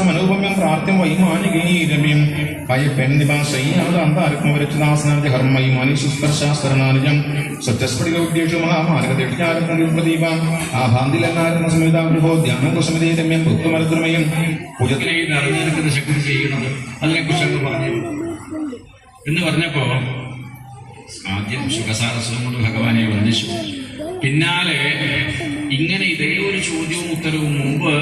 മനോപമ്യം പ്രാർത്ഥ്യം വൈമാനികീരമ്യം ഭയപ്പെന്നിവാസയ്യാതാരത്മവരച്ചുദാസനാർഹർമ്മൈമാനിശുസ്പർശാസ്തരണാനുജം സ്വച്ഛസ്ഫടികൗദ്യേഷുമഹാമാർഗദീക്ഷാരത്നദീപ്രദീപാം ആഭാന്തിലന്നാരത്മസമിതാഗ്രഹോ ധ്യാനം കുസമിതീരമ്യം ഭക്തമരുദ്രമയം പൂജത്തിലേക്ക് അറിഞ്ഞിരിക്കുന്ന ശക്തി ചെയ്യണത് അതിനെക്കുറിച്ചൊക്കെ പറഞ്ഞു എന്ന് പറഞ്ഞപ്പോ ആദ്യം സുഖസാരസ്വം കൊണ്ട് ഭഗവാനെ വന്ദിച്ചു. പിന്നാലെ ഇങ്ങനെ ഇതേ ഒരു ചോദ്യവും ഉത്തരവും മുമ്പ്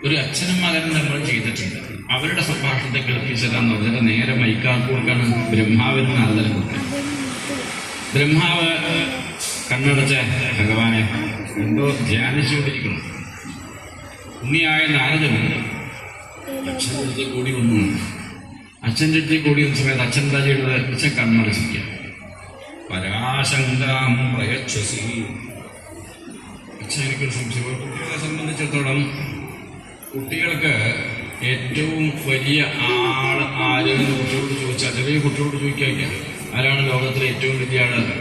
ഒരു അച്ഛനും മകനും നമ്മൾ ചെയ്തിട്ടുണ്ട്. അവരുടെ സംഭാഷണത്തെ കേൾപ്പിച്ചതാന്ന് പറഞ്ഞിട്ട് നേരെ മൈക്കാക്കൂർക്കാണ് ബ്രഹ്മാവിന് നാരദനെ കൊടുത്തത്. ബ്രഹ്മാവ് കണ്ണടച്ച ഭഗവാനെ എന്തോ ധ്യാനിച്ചുകൊണ്ടിരിക്കുന്നു. ഉണ്ണിയായ നാരദനുണ്ട്. അച്ഛൻ്റെ അടുത്ത് കൂടി വന്നു. അച്ഛൻ്റെ അടുത്ത് കൂടി വന്ന സമയത്ത് അച്ഛൻ എന്താ ചെയ്തത്? അച്ഛൻ കണ്ണടച്ചിരിക്കുക. പരാശങ്കാം പ്രയച്ഛസി. അച്ഛൻ എനിക്കൊരു സംശയം. കുട്ടികളെ സംബന്ധിച്ചിടത്തോളം കുട്ടികൾക്ക് ഏറ്റവും വലിയ ആരെന്ന് കുട്ടിയോട് ചോദിച്ചാൽ, ചെറിയ കുട്ടിയോട് ചോദിക്കാൻ ആരാണ് ലോകത്തിലെ ഏറ്റവും വലിയ ആൾ എന്ന്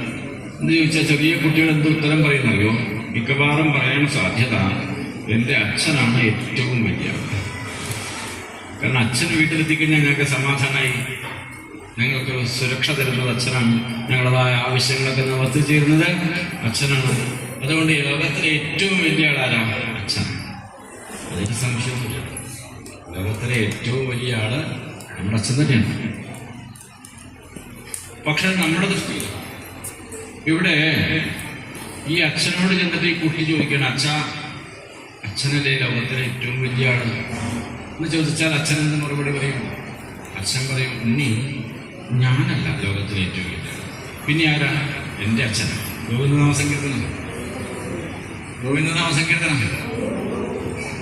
ചോദിച്ചാൽ ചെറിയ കുട്ടികൾ എന്ത് ഉത്തരം പറയുന്നറിയോ? മിക്കവാറും പറയാൻ സാധ്യത എൻ്റെ അച്ഛനാണ് ഏറ്റവും വലിയ ആൾ. കാരണം അച്ഛൻ വീട്ടിലെത്തിക്കഴിഞ്ഞാൽ ഞങ്ങൾക്ക് സമാധാനമായി, ഞങ്ങൾക്ക് സുരക്ഷ തരുന്നത് അച്ഛനാണ്, ഞങ്ങളുടേതായ ആവശ്യങ്ങളൊക്കെ നിവർത്തിച്ചേരുന്നത് അച്ഛനാണ്. അതുകൊണ്ട് ലോകത്തിലെ ഏറ്റവും വലിയ ആളാരാണ്? അച്ഛനാണ്. അതിന് സംശയമൊന്നുമില്ല. ലോകത്തിലെ ഏറ്റവും വലിയ ആള് നമ്മുടെ അച്ഛൻ തന്നെയാണ്. പക്ഷെ നമ്മുടെ ദൃഷ്ടിയിൽ ഇവിടെ ഈ അച്ഛനോട് ചെന്നിട്ട് ഈ കുട്ടി ചോദിക്കണം, അച്ഛനല്ലേ ലോകത്തിലെ ഏറ്റവും വലിയ ആള് എന്ന് ചോദിച്ചാൽ അച്ഛൻ എന്ത് മറുപടി പറയും? അച്ഛൻ പറയും, ഉണ്ണി ഞാനല്ല ലോകത്തിലെ ഏറ്റവും വലിയ ആൾ. പിന്നെ ആരാണ്? എൻ്റെ അച്ഛനാണ്. ഗോവിന്ദനാമ സങ്കീർത്തനം.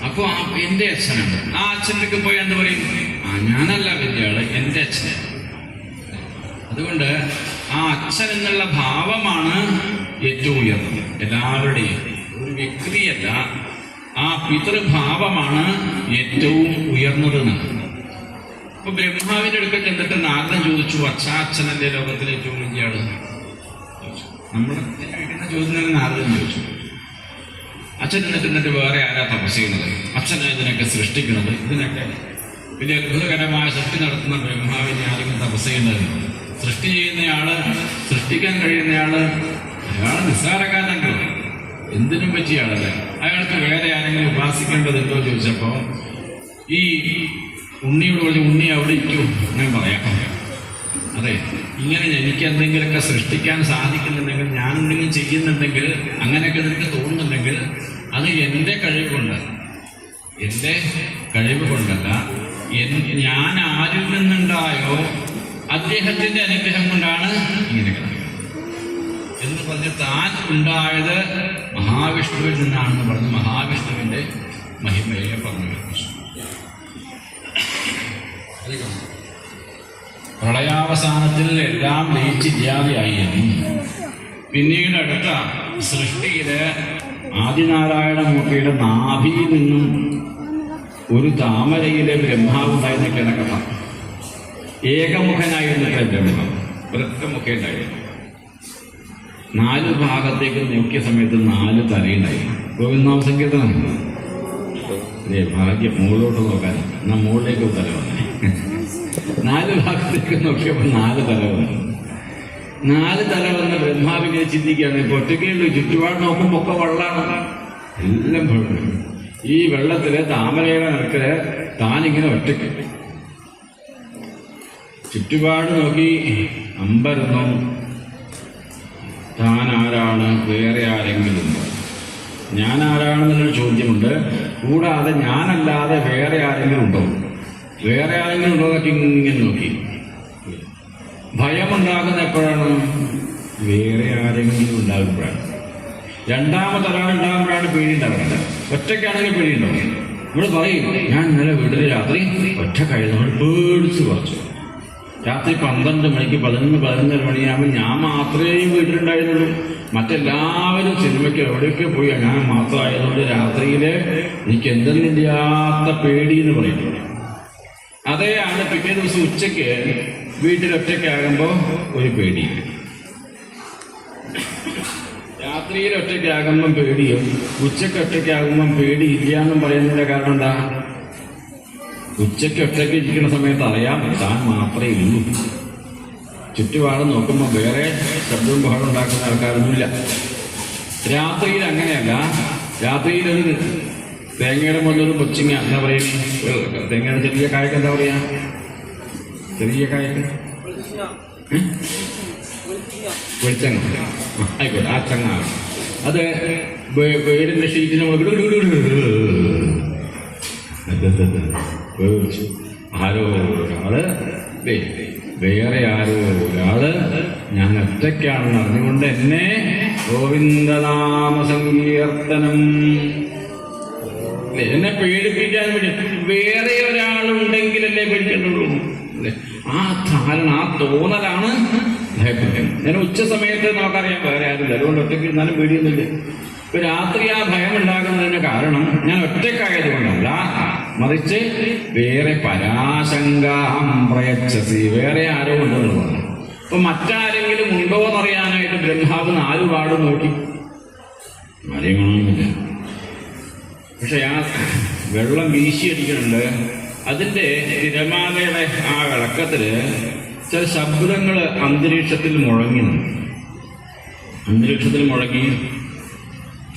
അപ്പൊ എൻ്റെ അച്ഛനാണ്. ആ അച്ഛനൊക്കെ പോയി എന്ത് പറയും? ഞാനല്ല വലിയ ആള്, എൻ്റെ അച്ഛനാണ്. അതുകൊണ്ട് ആ അച്ഛൻ എന്നുള്ള ഭാവമാണ് ഏറ്റവും ഉയർന്നത്. എല്ലാവരുടെയും ഒരു വ്യക്തിയല്ല, ആ പിതൃഭാവമാണ് ഏറ്റവും ഉയർന്നത് എന്നാണ്. അപ്പൊ ബ്രഹ്മാവിന്റെ അടുക്കൽ ചെന്നിട്ട് നാരദൻ ചോദിച്ചു, അച്ഛനല്ലേ ലോകത്തിലെ ഏറ്റവും വലിയ ആള്? നമ്മുടെ ചോദ്യം തന്നെ നാരദൻ ചോദിച്ചു. അച്ഛൻ എന്നിട്ട് വേറെ ആരാ തപസ് ചെയ്യുന്നത്? അച്ഛനാണ് ഇതിനൊക്കെ സൃഷ്ടിക്കുന്നത്. ഇതിനൊക്കെ വലിയ അത്ഭുതകരമായ സൃഷ്ടി നടത്തുന്ന ബ്രഹ്മാവിനെ ആരെങ്കിലും തപസ് ചെയ്യുന്നത്? സൃഷ്ടി ചെയ്യുന്നയാള്, സൃഷ്ടിക്കാൻ കഴിയുന്നയാള് അയാൾ നിസ്സാരക്കാരനല്ലോ, എന്തിനും പറ്റിയ ആളല്ലേ. അയാൾക്ക് വേറെ ആരെങ്കിലും ഉപാസിക്കേണ്ടതുണ്ടോ ചോദിച്ചപ്പോ ഈ ഉണ്ണിയോട് പറഞ്ഞു, ഉണ്ണി അവിടെ ഇരിക്കൂ, ഞാൻ പറയാം. അതെ, ഇങ്ങനെ എനിക്ക് എന്തെങ്കിലുമൊക്കെ സൃഷ്ടിക്കാൻ സാധിക്കുന്നുണ്ടെങ്കിൽ, ഞാൻ എന്തെങ്കിലും ചെയ്യുന്നുണ്ടെങ്കിൽ, അങ്ങനെയൊക്കെ നിനക്ക് തോന്നുന്നുണ്ടെങ്കിൽ അത് എൻ്റെ കഴിവ് കൊണ്ട്, എൻ്റെ കഴിവ് കൊണ്ടല്ല, ഞാൻ ആരിൽ നിന്നുണ്ടായോ അദ്ദേഹത്തിൻ്റെ അനുഗ്രഹം കൊണ്ടാണ് ഇങ്ങനെ എന്ന് പറഞ്ഞ് താൻ ഉണ്ടായത് മഹാവിഷ്ണുവിൽ നിന്നാണെന്ന് പറഞ്ഞ് മഹാവിഷ്ണുവിൻ്റെ മഹിമയെ പറഞ്ഞു. പ്രളയാവസാനത്തിൽ എല്ലാം ലയിച്ചില്ലാതെയായിരുന്നു. പിന്നീട് അടുത്ത സൃഷ്ടിയില് ആദിനാരായണമൂർത്തിയുടെ നാഭിയിൽ നിന്നും ഒരു താമരയിലെ ബ്രഹ്മാവുണ്ടായിരുന്ന കഥ. ഏകമുഖനായിരുന്ന ബ്രഹ്മം, വൃക്കമുഖയുണ്ടായിരുന്നു. 4 ഭാഗത്തേക്ക് നോക്കിയ സമയത്ത് 4 തലയുണ്ടായിരുന്നു. ഗോവിന്ദനാമ സങ്കീർത്തനം അല്ലേ? ഭാഗ്യം മുകളിലോട്ട് നോക്കാൻ, എന്നാൽ മുകളിലേക്ക് തല വന്നേ. 4 ഭാഗത്തേക്ക് നോക്കിയപ്പോൾ 4 തല വന്നു. 4 തല വന്ന ബ്രഹ്മാവിനെ ചിന്തിക്കുകയാണ്. ഇപ്പോൾ ഒറ്റയ്ക്കുള്ളൂ, ചുറ്റുപാട് നോക്കുമ്പോൾ ഒക്കെ വെള്ളമാണ്, എല്ലാം വെള്ളം. ഈ വെള്ളത്തില് താമരയുടെ നിരക്കില് താനിങ്ങനെ ഒറ്റയ്ക്ക് ചുറ്റുപാട് നോക്കി അമ്പരന്നു. താൻ ആരാണ്? വേറെ ആരെങ്കിലും ഉണ്ടോ? ഞാൻ ആരാണെന്നുള്ളൊരു ചോദ്യമുണ്ട്. കൂടാതെ ഞാനല്ലാതെ വേറെ ആരെങ്കിലും ഉണ്ടോ? വേറെ ആരെങ്കിലും ഉണ്ടോ എന്നൊക്കെ ഇങ്ങനെ നോക്കി. ഭയമുണ്ടാകുന്ന എപ്പോഴാണ്? വേറെ ആരെങ്കിലും ഉണ്ടാകുമ്പോഴാണ്. രണ്ടാമത്തെ ഒരാൾ ഉണ്ടാകുമ്പോഴാണ് പേടി ഉണ്ടാകുന്നത്. ഒറ്റയ്ക്കാണെങ്കിൽ പേടിയുണ്ടാവും. നമ്മൾ പറയും, ഞാൻ ഇന്നലെ വീട്ടിൽ രാത്രി ഒറ്റ നമ്മൾ പേടിച്ച് കുറച്ചു. രാത്രി 12 മണിക്ക് 11 മണിയാകുമ്പോൾ ഞാൻ മാത്രമേ വീട്ടിലുണ്ടായിരുന്നുള്ളൂ. മറ്റെല്ലാവരും സിനിമയ്ക്ക് എവിടെയൊക്കെ പോയി, ഞാൻ മാത്രമായതുകൊണ്ട് രാത്രിയിൽ എനിക്ക് എന്തെന്നില്ലാത്ത പേടി എന്ന് പറയുന്നത്. അതേയാണ് പിറ്റേ ദിവസം ഉച്ചയ്ക്ക് വീട്ടിലൊറ്റയ്ക്കാകുമ്പോൾ ഒരു പേടി. രാത്രിയിൽ ഒറ്റയ്ക്കാകുമ്പം പേടിയും ഉച്ചയ്ക്ക് ഒറ്റയ്ക്കാകുമ്പം പേടിയില്ല എന്നും പറയുന്നതിന്റെ കാരണം എന്താ? ഉച്ചയ്ക്ക് ഒറ്റയ്ക്ക് ഇരിക്കുന്ന സമയത്ത് അറിയാം താൻ മാത്രമേ ഉള്ളൂ. ചുറ്റുപാട് നോക്കുമ്പോൾ വേറെ ശബ്ദവും ബഹളം ഉണ്ടാക്കുന്ന ആൾക്കാരൊന്നുമില്ല. രാത്രിയിൽ അങ്ങനെയല്ല. രാത്രിയിൽ ഒരു തേങ്ങയുടെ മുകളിലൊരു കൊച്ചിങ്ങ എന്താ പറയുക, തേങ്ങയുടെ ചെറിയ കായ്ക്ക് എന്താ പറയാ, ചെറിയ കായ്ക്ക് വെളിച്ചങ്ങ, ആയിക്കോട്ടെ, ആ ചങ്ങ അത് വീടിന്റെ ഷീറ്റിന് ആരോ ഒരാള് വേറെ ആരോ ഒരാള് ഞാൻ ഒറ്റയ്ക്കാണെന്ന് അറിഞ്ഞുകൊണ്ട് എന്നെ ഗോവിന്ദനാമ സങ്കീർത്തനം എന്നെ പേടിപ്പിക്കാൻ വേണ്ടി വേറെ ഒരാളുണ്ടെങ്കിലല്ലേ പേടിക്കേണ്ടുള്ളൂ. ആ ധാരണ, ആ തോന്നലാണ് ഭയപ്പെടുന്നത്. ഞാൻ ഉച്ച സമയത്ത് നമുക്കറിയാം വേറെ ആരുമില്ല, അതുകൊണ്ട് ഒറ്റയ്ക്ക് ഇരുന്നാലും പേടിയൊന്നുമില്ല. ഇപ്പൊ രാത്രി ആ ഭയം ഉണ്ടാകുന്നതിന് കാരണം ഞാൻ ഒറ്റയ്ക്കായത് കൊണ്ടല്ല, മറിച്ച് വേറെ പരാശങ്കാം പ്രയച്ഛസി, വേറെ ആരോ ഉണ്ടെന്നുള്ളതാണ്. ഇപ്പൊ മറ്റാരെങ്കിലും ഉണ്ടോ എന്നറിയാനായിട്ട് ബ്രഹ്മാവ് 4 പാട് നോക്കി, ആരെയും കാണുന്നില്ല. പക്ഷെ ആ വെള്ളം വീശിയടിക്കുന്നുണ്ട്. അതിന്റെ തിരമാലയുടെ ആ വിളക്കത്തില് ചില ശബ്ദങ്ങൾ അന്തരീക്ഷത്തിൽ മുഴങ്ങി.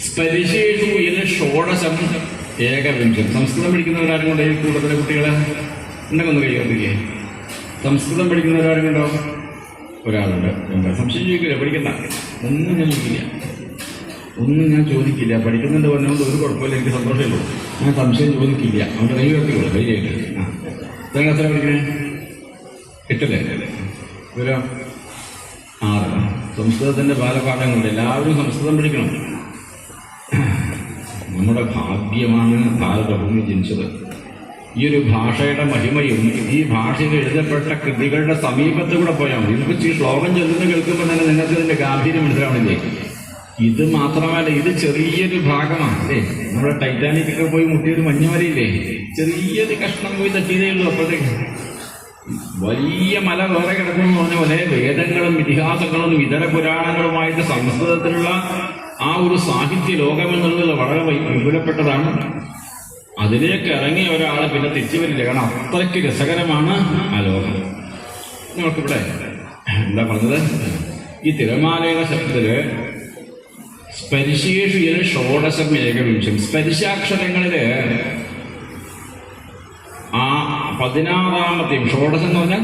സ്പരിശേഷു ഇന്ന് ഷോഡശം ഏകവിംശം. സംസ്കൃതം പഠിക്കുന്നവരാരും കൊണ്ടോ ഈ കൂട്ടത്തിലെ കുട്ടികളെ ഉണ്ടെങ്കിൽ ഒന്ന് കൈകത്തില്ലേ? സംസ്കൃതം പഠിക്കുന്നവരാരും കൊണ്ടോ? ഒരാളുണ്ട്. സംശയം ചോദിക്കില്ല, പഠിക്കണ്ട, ഒന്നും ഞാൻ ചോദിക്കില്ല. പഠിക്കുന്നുണ്ട് പറഞ്ഞുകൊണ്ട് ഒരു കുഴപ്പമില്ല, എനിക്ക് സന്തോഷമുള്ളൂ. ഞാൻ സംശയം ചോദിക്കില്ല. അവൻ്റെ കൈ കത്തിക്കുള്ളൂ, കൈയായിട്ട്. എത്ര ക്ലാസ്സിലാണ് പഠിക്കണേ? 8 ഇവരോ 6. സംസ്കൃതത്തിന്റെ ബാലപാഠങ്ങളുണ്ട്. എല്ലാവരും സംസ്കൃതം പഠിക്കണം. നമ്മുടെ ഭാഗ്യമാണ് ഭാരതഭൂമി ജനിച്ചത്. ഈ ഒരു ഭാഷയുടെ മഹിമയും ഈ ഭാഷയിൽ എഴുതപ്പെട്ട കൃതികളുടെ സമീപത്ത് കൂടെ പോയാൽ മതി. നമുക്ക് ഈ ശ്ലോകം ചൊല്ലുന്ന കേൾക്കുമ്പോൾ തന്നെ നിങ്ങൾക്ക് ഇതിന്റെ ഗാംഭീര്യം മനസ്സിലാവണില്ലേ? ഇത് മാത്രമല്ല, ഇത് ചെറിയൊരു ഭാഗമാണ് അല്ലേ. നമ്മുടെ ടൈറ്റാനിക്കൊക്കെ പോയി മുട്ടിയൊരു മഞ്ഞുമലയില്ലേ, ചെറിയൊരു കഷ്ണം പോയി തട്ടിയതേ ഉള്ളൂ. അപ്പോഴത്തേക്ക് വലിയ മല വേറെ കിടക്കുന്നു പറഞ്ഞ പോലെ വേദങ്ങളും ഇതിഹാസങ്ങളും ഇതര പുരാണങ്ങളുമായിട്ട് സംസ്കൃതത്തിലുള്ള ആ ഒരു സാഹിത്യ ലോകം എന്നുള്ളത് വളരെ വിപുലപ്പെട്ടതാണ്. അതിലേക്ക് ഇറങ്ങിയ ഒരാൾ പിന്നെ തിരിച്ചു വരില്ല, കാരണം അത്രയ്ക്ക് രസകരമാണ് ആ ലോകം. നമുക്കിവിടെ എന്താ പറഞ്ഞത്, ഈ തിരമാലയുടെ ശബ്ദത്തില് സ്പരിശേഷു ഷോഡശം ഏകവിംശം. സ്പരിശാക്ഷരങ്ങളില് ആ 16ാമത്തെയും, ഷോഡശം എന്ന് പറഞ്ഞാൽ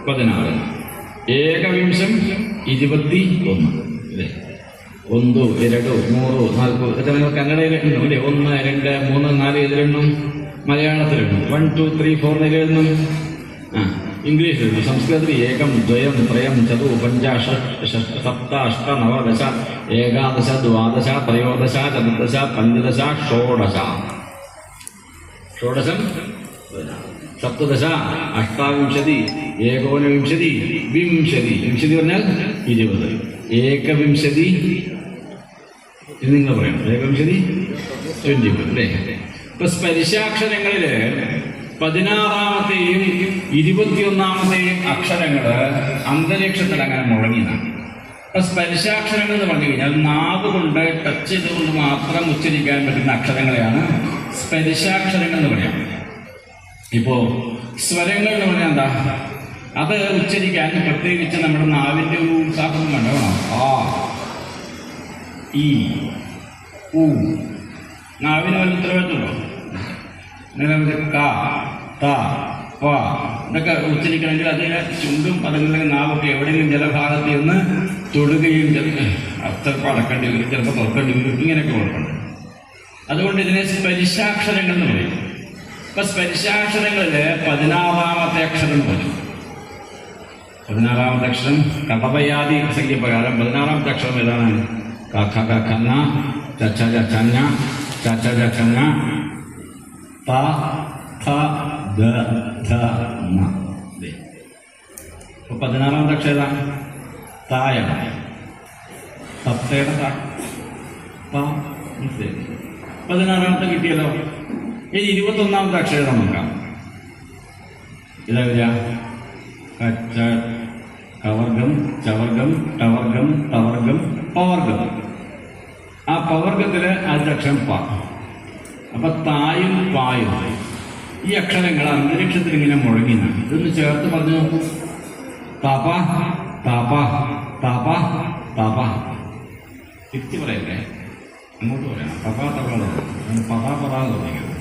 16, ഏകവിംശം 21 അല്ലേ. 1, 2, 3, 4 കന്നഡയിൽ എണ്ണും അല്ലേ. 1, 2, 3, 4 ഇതിലെണ്ണും. മലയാളത്തിലെണ്ണും 1, 2, 3, 4 എഴുതുന്നു. ഇംഗ്ലീഷിൽ എഴുതുന്നു. സംസ്കൃതത്തിൽ 1, 2, 3, 4, 5, 6, 7, 8, 9, 10, 11, 12, 13, 14, 15, 16. ഷോഡശം 17, 18, 19, 20. 20 പറഞ്ഞാൽ 20. ഏകവിംശതി ഇത് നിങ്ങൾ പറയണം. ഏകവിംശതി 21 അല്ലേ. ഇപ്പൊ സ്പരിശാക്ഷരങ്ങളില് 16ാമത്തെയും 21ാമത്തെയും അക്ഷരങ്ങള് അന്തരീക്ഷത്തിൽ അങ്ങനെ മുഴങ്ങിയതാണ്. അപ്പൊ സ്പരിശാക്ഷരങ്ങൾ എന്ന് പറഞ്ഞു കഴിഞ്ഞാൽ നാവ് കൊണ്ട് ടച്ച് ചെയ്തുകൊണ്ട് മാത്രം ഉച്ചരിക്കാൻ പറ്റുന്ന അക്ഷരങ്ങളെയാണ് സ്പരിശാക്ഷരങ്ങൾ എന്ന് പറയാം. ഇപ്പോ സ്വരങ്ങൾ എന്ന് പറഞ്ഞാൽ എന്താ, അത് ഉച്ചരിക്കാൻ പ്രത്യേകിച്ച് നമ്മുടെ നാവിന്റെ ഒരു ഉത്സാഹം വേണം. ആ, ഈ, ഊ, നാവിന് വല്ല ഉത്തരവാദിത്തമുണ്ടോ? ക, ത, പ ഇതൊക്കെ ഉച്ചരിക്കണമെങ്കിൽ അതിന് ചുണ്ടും അതുപോലെ നാവൊക്കെ എവിടെയെങ്കിലും ജലഭാഗത്തിൽ ഒന്ന് തൊടുകയും ചിലപ്പോൾ അടക്കേണ്ടി വരും, ചിലപ്പോൾ തുറക്കേണ്ടി വരും, ഇങ്ങനെയൊക്കെ കൊടുക്കണം. അതുകൊണ്ട് ഇതിനെ സ്പരിശാക്ഷരങ്ങൾ എന്ന് പറയും. ഇപ്പൊ സ്പരിശാക്ഷരങ്ങളില് 16ാമത്തെ അക്ഷരം പറയും. 16ാമത്തെ അക്ഷരം കടവയാദി സംഖ്യപ്രകാരം 16ാമത്തെ അക്ഷരം ഏതാണ്? കഖ കഖന, ചച്ച ചച്ചഞ്ഞ, ചച്ച ചച്ചഞ്ഞ, ത ഥ ദ ധ ന. ഇപ്പൊ 16ാമത്തെ അക്ഷരം ഏതാണ്? തായാണ്. തത്തയുടെ ത. 16ാമത്തെ കിട്ടിയല്ലോ. ഇനി 21ാമത്തെ അക്ഷരം നോക്കാം. ഇതാ വരിക കച്ച, കവർഗം, ചവർഗം, ടവർഗം, തവർഗം, പവർഗം. ആ പവർഗത്തില് ആദ്യത്തെ അക്ഷരം പ. അപ്പൊ തായും പായും ഈ അക്ഷരങ്ങൾ അന്തരീക്ഷത്തിൽ ഇങ്ങനെ മുഴങ്ങിനാണ്. ഇതൊന്ന് ചേർത്ത് പറഞ്ഞു നോക്കൂ. തപ തപ തപ തപ. തിരിച്ച് പറയല്ലേ, അങ്ങോട്ട് പറയണം. തപ തപ പപ പപ തുടങ്ങിയത്.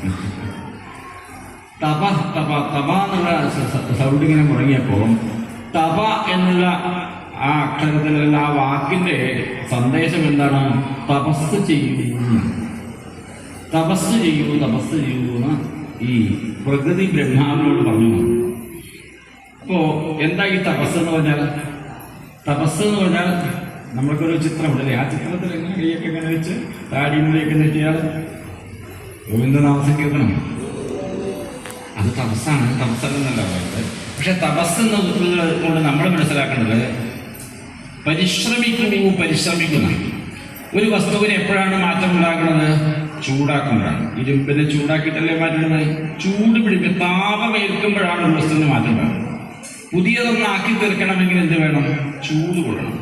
തപ തപ തപ എന്നുള്ള സൗണ്ട് ഇങ്ങനെ മുഴങ്ങിയപ്പോൾ തപ എന്നുള്ള ആ അക്ഷരത്തിലുള്ള ആ വാക്കിന്റെ സന്ദേശം എന്താണ്? തപസ് ചെയ്യൂ, തപസ് ചെയ്യൂ, തപസ് ചെയ്യൂ എന്ന് ഈ പ്രകൃതി ബ്രഹ്മാവിനോട് പറഞ്ഞു. അപ്പോ എന്താ ഈ തപസ് എന്ന് പറഞ്ഞാൽ? തപസ് എന്ന് പറഞ്ഞാൽ നമ്മൾക്കൊരു ചിത്രമുണ്ടല്ലേ, ആ ചിത്രത്തിൽ എങ്ങനെ കൈയൊക്കെ എങ്ങനെ വെച്ച് താടിയിലേക്ക് നെറ്റിയാൽ ഗോവിന്ദനാമസങ്കീർത്തനം, അത് തപസ്സാണ്. തപസ്സല്ലെന്നല്ല പറയുന്നത്. പക്ഷെ തപസ് എന്ന കൊണ്ട് നമ്മൾ മനസ്സിലാക്കേണ്ടത് പരിശ്രമിക്കൂ, പരിശ്രമിക്കുന്ന ഒരു വസ്തുവിന് എപ്പോഴാണ് മാറ്റം ഉണ്ടാക്കുന്നത്? ചൂടാക്കുമ്പോഴാണ്. ഇരുമ്പിനെ ചൂടാക്കിയിട്ടല്ലേ മാറ്റുന്നത്? ചൂട് പിടിക്കുക, താപമേൽക്കുമ്പോഴാണ് ഒരു വസ്തുവിന് മാറ്റം ഉണ്ടാകുന്നത്. പുതിയതൊന്ന് ആക്കി തീർക്കണമെങ്കിൽ എന്ത് വേണം? ചൂട് കൊള്ളണം.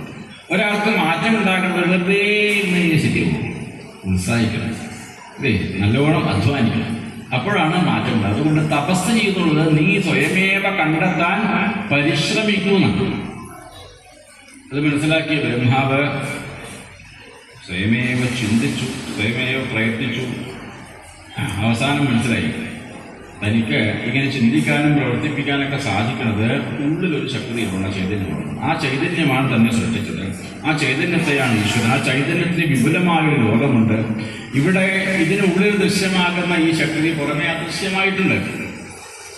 ഒരാൾക്ക് മാറ്റം ഉണ്ടാക്കുന്നത് വെറുതെ ശരിയാവും. ഉത്സാഹിക്കണം, അല്ലേ? നല്ലോണം അധ്വാനിക്കണം, അപ്പോഴാണ് മാറ്റം ഉണ്ടാകുന്നത്. അതുകൊണ്ട് തപസ് ചെയ്യുന്നുള്ളത് നീ സ്വയമേവ കണ്ടെത്താൻ പരിശ്രമിക്കൂന്നാണ്. അത് മനസ്സിലാക്കിയ ബ്രഹ്മാവ് സ്വയമേവ ചിന്തിച്ചു, സ്വയമേവ പ്രയത്നിച്ചു. അവസാനം മനസ്സിലായി തനിക്ക് ഇങ്ങനെ ചിന്തിക്കാനും പ്രവർത്തിപ്പിക്കാനൊക്കെ സാധിക്കുന്നത് ഉള്ളിലൊരു ശക്തിയുള്ള ചൈതന്യമാണ്. ആ ചൈതന്യമാണ് തന്നെ സൃഷ്ടിച്ചത്. ആ ചൈതന്യത്തെയാണ് ഈശ്വരൻ. ആ ചൈതന്യത്തിന് വിപുലമായൊരു ലോകമുണ്ട്. ഇവിടെ ഇതിനുള്ളിൽ ദൃശ്യമാകുന്ന ഈ ശക്തി പുറമെ അദൃശ്യമായിട്ടുണ്ട്.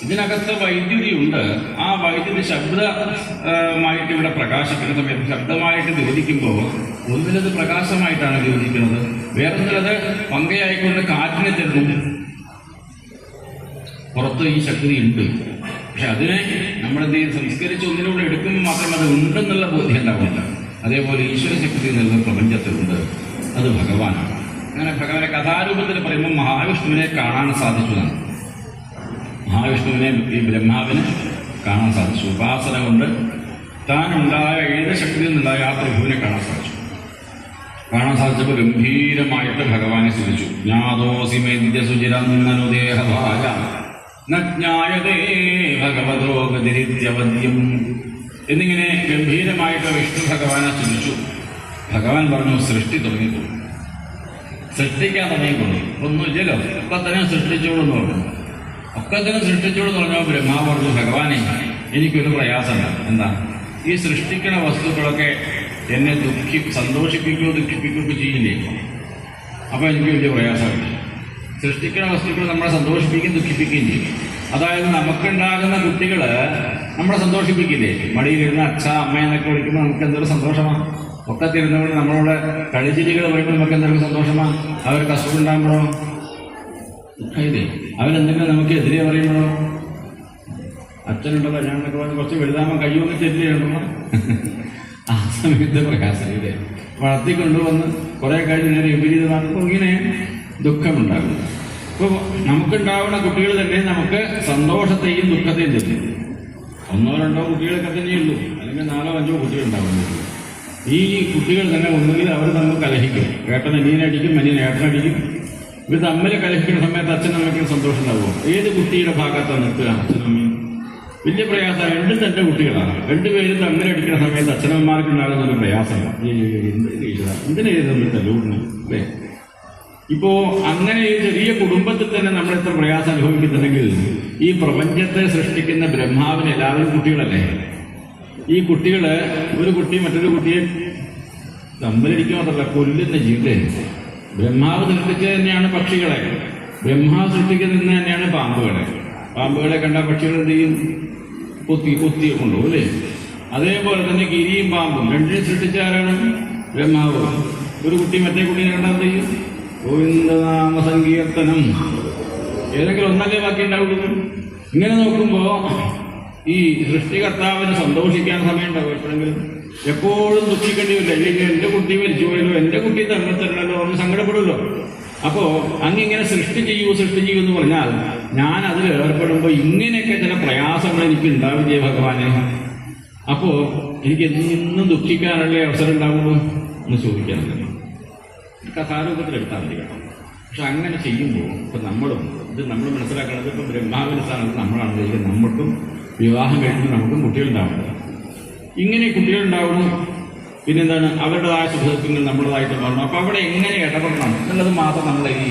ഇതിനകത്ത് വൈദ്യുതി ഉണ്ട്. ആ വൈദ്യുതി ശബ്ദമായിട്ട് ഇവിടെ പ്രകാശിക്കുന്ന സമയത്ത് ശബ്ദമായിട്ട് ദ്യോതിക്കുമ്പോൾ ഒന്നിലത് പ്രകാശമായിട്ടാണ് ദ്യോതിക്കുന്നത്, വേറൊന്നിലത് പങ്കയായിക്കൊണ്ട് കാറ്റിനെ തരുന്നു. പുറത്ത് ഈ ശക്തി ഉണ്ട്. പക്ഷെ അതിനെ നമ്മളെന്ത് ചെയ്ത് സംസ്കരിച്ച് ഒന്നിലൂടെ എടുക്കുമ്പോൾ മാത്രമേ അത് ഉണ്ടെന്നുള്ള ബോധ്യം ഉണ്ടാവില്ല. അതേപോലെ ഈശ്വര ശക്തി എന്നുള്ള പ്രപഞ്ചത്തിലുണ്ട്, അത് ഭഗവാനാണ്. അങ്ങനെ ഭഗവാനെ കഥാരൂപത്തിൽ പറയുമ്പോൾ മഹാവിഷ്ണുവിനെ കാണാൻ സാധിച്ചതാണ്. മഹാവിഷ്ണുവിനെ ഈ ബ്രഹ്മാവിന് കാണാൻ സാധിച്ചു. ഉപാസന കൊണ്ട് താനുണ്ടായ ഏത് ശക്തിയിൽ നിന്നുണ്ടായ ആ പ്രഭുവിനെ കാണാൻ സാധിച്ചു. കാണാൻ സാധിച്ചപ്പോൾ ഗംഭീരമായിട്ട് ഭഗവാനെ സ്തുതിച്ചു. ജ്ഞാതോസി മേദ്യ സുചിരന്നുദേഹഭായ നജ്ഞായതേ ഭഗവതോ ഗതിരിത്യവദ്യം എന്നിങ്ങനെ ഗംഭീരമായിട്ട് വിഷ്ണു ഭഗവാനെ സ്തുതിച്ചു. ഭഗവാൻ പറഞ്ഞു, സൃഷ്ടി തുടങ്ങിക്കോളൂ, സൃഷ്ടിക്കാൻ തുടങ്ങിക്കോളൂ. ഒന്നുമില്ലല്ലോ, ഒക്കെ തന്നെ സൃഷ്ടിച്ചോളൂ എന്ന് പറഞ്ഞു. ഒക്കെ തന്നെ സൃഷ്ടിച്ചോളൂ എന്ന് പറഞ്ഞാൽ ബ്രഹ്മാവ് പറഞ്ഞു, ഭഗവാനെ എനിക്കൊരു പ്രയാസമുണ്ട്. എന്താ? ഈ സൃഷ്ടിക്കുന്ന വസ്തുക്കളൊക്കെ എന്നെ സന്തോഷിപ്പിക്കുകയോ ദുഃഖിപ്പിക്കുകയോ ചെയ്യില്ലേ? അപ്പോൾ എനിക്ക് വലിയ പ്രയാസമില്ല. സൃഷ്ടിക്കുന്ന വസ്തുക്കൾ നമ്മളെ സന്തോഷിപ്പിക്കുകയും ദുഃഖിപ്പിക്കുകയും ചെയ്യും. അതായത് നമുക്കുണ്ടാകുന്ന കുട്ടികൾ നമ്മളെ സന്തോഷിപ്പിക്കില്ലേ? മടിയിലിരുന്ന് അച്ഛ അമ്മ എന്നൊക്കെ വിളിക്കുമ്പോൾ നമുക്ക് എന്തൊരു സന്തോഷമാണ്. ഒക്കെ തിരുന്നവർ നമ്മളോട് കളിച്ചിരികൾ പറയുമ്പോൾ നമുക്ക് എന്തൊരു സന്തോഷമാണ്. അവർക്ക് അസുഖം ഉണ്ടാകുമ്പോഴോ ഇല്ലേ? അവരെന്തെങ്കിലും നമുക്ക് എതിരെ പറയുമ്പോഴോ അച്ഛനുണ്ടല്ലോ ഞാനൊക്കെ പറഞ്ഞ് കുറച്ച് വലുതാകുമ്പോൾ കയ്യൊക്കെ ചെല്ലുകയുണ്ടല്ലോ, ആ സമയത്ത് പ്രകാശമില്ലേ? വളർത്തിക്കൊണ്ടുവന്ന് കുറേ കഴിഞ്ഞ് നേരെ വിപരീതമാക്കുമ്പോൾ ഇങ്ങനെ ദുഃഖമുണ്ടാകും. ഇപ്പോൾ നമുക്കുണ്ടാവുന്ന കുട്ടികൾ തന്നെ നമുക്ക് സന്തോഷത്തെയും ദുഃഖത്തെയും തരും. 1-2 കുട്ടികളൊക്കെ തന്നെയുള്ളൂ, അല്ലെങ്കിൽ 4-5 കുട്ടികളുണ്ടാവുന്നത്. ഈ കുട്ടികൾ തന്നെ ഒന്നുകിൽ അവർ തമ്മിൽ കലഹിക്കും. ഏട്ടൻ അനിയനടിക്കും, അനിയൻ ഏട്ടനടിക്കും. ഇവർ തമ്മിൽ കലഹിക്കുന്ന സമയത്ത് അച്ഛനമ്മയ്ക്ക് സന്തോഷം ഉണ്ടാവുമോ? ഏത് കുട്ടിയുടെ ഭാഗത്താണ് നിൽക്കുക? അച്ഛനമ്മയും വലിയ പ്രയാസം. രണ്ടും തന്റെ കുട്ടികളാണ്. രണ്ടുപേരും തമ്മിലടിക്കുന്ന സമയത്ത് അച്ഛനമ്മമാർക്ക് ഉണ്ടാകുന്ന ഒരു പ്രയാസമാണ്. എന്തിനാ തമ്മിൽ തല്ലൂടണം അല്ലേ? ഇപ്പോ അങ്ങനെ ഈ ചെറിയ കുടുംബത്തിൽ തന്നെ നമ്മൾ എത്ര പ്രയാസം അനുഭവിക്കുന്നുണ്ടെങ്കിൽ ഈ പ്രപഞ്ചത്തെ സൃഷ്ടിക്കുന്ന ബ്രഹ്മാവിന് എല്ലാവരും കുട്ടികളല്ലേ? ഈ കുട്ടികള് ഒരു കുട്ടി മറ്റൊരു കുട്ടിയെ തമ്മിലടിക്കുക മാത്രമല്ല കൊല്ലുന്ന ജീവിതേ. ബ്രഹ്മാവ് സൃഷ്ടിച്ചത് തന്നെയാണ് പക്ഷികളെ. ബ്രഹ്മാവ് സൃഷ്ടിക്കുന്നത് തന്നെയാണ് പാമ്പുകളെ. പാമ്പുകളെ കണ്ട പക്ഷികൾ എന്ത് ചെയ്യും? കൊത്തി കൊണ്ടുപോകും അല്ലേ? അതേപോലെ തന്നെ ഗിരിയും പാമ്പും രണ്ടിനും സൃഷ്ടിച്ച ആരാണ്? ബ്രഹ്മാവ്. ഒരു കുട്ടി മറ്റേ കുട്ടിയെ കണ്ടാൽ എന്ത് ചെയ്യും? ഗോവിന്ദനാമ സങ്കീർത്തനം. ഏതെങ്കിലും ഒന്നല്ലേ ബാക്കി ഉണ്ടാവുള്ളൂ. ഇങ്ങനെ നോക്കുമ്പോ ഈ സൃഷ്ടികർത്താവിന് സന്തോഷിക്കാൻ സമയം ഉണ്ടാവും എപ്പോഴെങ്കിലും? എപ്പോഴും ദുഃഖിക്കേണ്ടി വരില്ല. ഇല്ലെങ്കിൽ എന്റെ കുട്ടി മരിച്ചു പോയല്ലോ, എന്റെ കുട്ടി തരണല്ലോ എന്ന് സങ്കടപ്പെടുമല്ലോ. അപ്പോ അങ്ങിങ്ങനെ സൃഷ്ടി ചെയ്യൂ എന്ന് പറഞ്ഞാൽ ഞാൻ അതിൽ ഏർപ്പെടുമ്പോൾ ഇങ്ങനെയൊക്കെ ചില പ്രയാസങ്ങൾ എനിക്ക് ഉണ്ടാവില്ലേ ഭഗവാനെ? അപ്പോ എനിക്ക് എന്നും ദുഃഖിക്കാനല്ലേ അവസരം ഉണ്ടാവുള്ളൂ എന്ന് ചോദിക്കാറുണ്ട്. കഥാരൂപത്തിൽ എടുത്താൽ മതി കേട്ടോ. പക്ഷെ അങ്ങനെ ചെയ്യുമ്പോൾ ഇപ്പം നമ്മളും നമ്മൾ മനസ്സിലാക്കുന്നത് ഇപ്പം ബ്രഹ്മാവിൻ്റെ സ്ഥാനത്ത് നമ്മളാണെങ്കിലും നമ്മൾക്കും വിവാഹം കഴിക്കുമ്പോൾ നമുക്കും കുട്ടികളുണ്ടാവുന്നത്. ഇങ്ങനെ കുട്ടികളുണ്ടാവുന്നു, പിന്നെന്താണ് അവരുടേതായ സുഖങ്ങൾ നമ്മുടേതായിട്ട് മാറണം. അപ്പോൾ അവിടെ എങ്ങനെ ഇടപെടണം എന്നുള്ളത് മാത്രം നമ്മൾ ഈ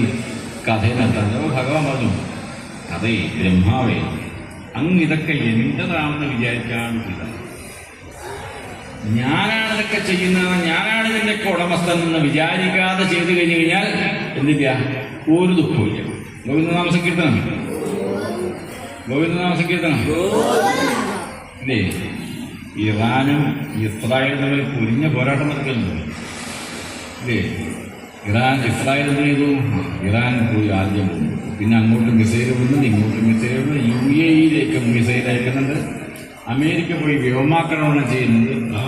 കഥയിനകത്താണ്. അപ്പോൾ ഭഗവാൻ പറഞ്ഞു, അതേ ബ്രഹ്മാവേ, അങ്ങ് ഇതൊക്കെ എൻ്റെതാണെന്ന് വിചാരിക്കാണ്ടില്ല. ഞാനാണിതൊക്കെ ചെയ്യുന്നത്, ഞാനാണ് ഇതിൻ്റെയൊക്കെ ഉടമസ്ഥൻ എന്ന് വിചാരിക്കാതെ ചെയ്തു കഴിഞ്ഞു കഴിഞ്ഞാൽ എന്തില്ല, ഒരു ദുഃഖമില്ല. ഗോവിന്ദനാമ സങ്കീർത്തനം, ഗോവിന്ദനാമ സങ്കീർത്തനം ഇല്ലേ? ഇറാനും ഇസ്രായേലും തമ്മിൽ പൊരിഞ്ഞ പോരാട്ടം നടക്കുന്നുണ്ട് ഇല്ലേ? ഇസ്രായേൽ എന്ത് ചെയ്തു? ഇറാൻ പോയി ആദ്യം പോകുന്നു, പിന്നെ അങ്ങോട്ട് മിസൈൽ പോകുന്നു, ഇങ്ങോട്ട് മിസൈൽ പോകുന്നു, UAE-യിലേക്ക് മിസൈൽ അയക്കുന്നുണ്ട്, അമേരിക്ക പോയി വ്യോമാക്രമണം ചെയ്യുന്നുണ്ട്.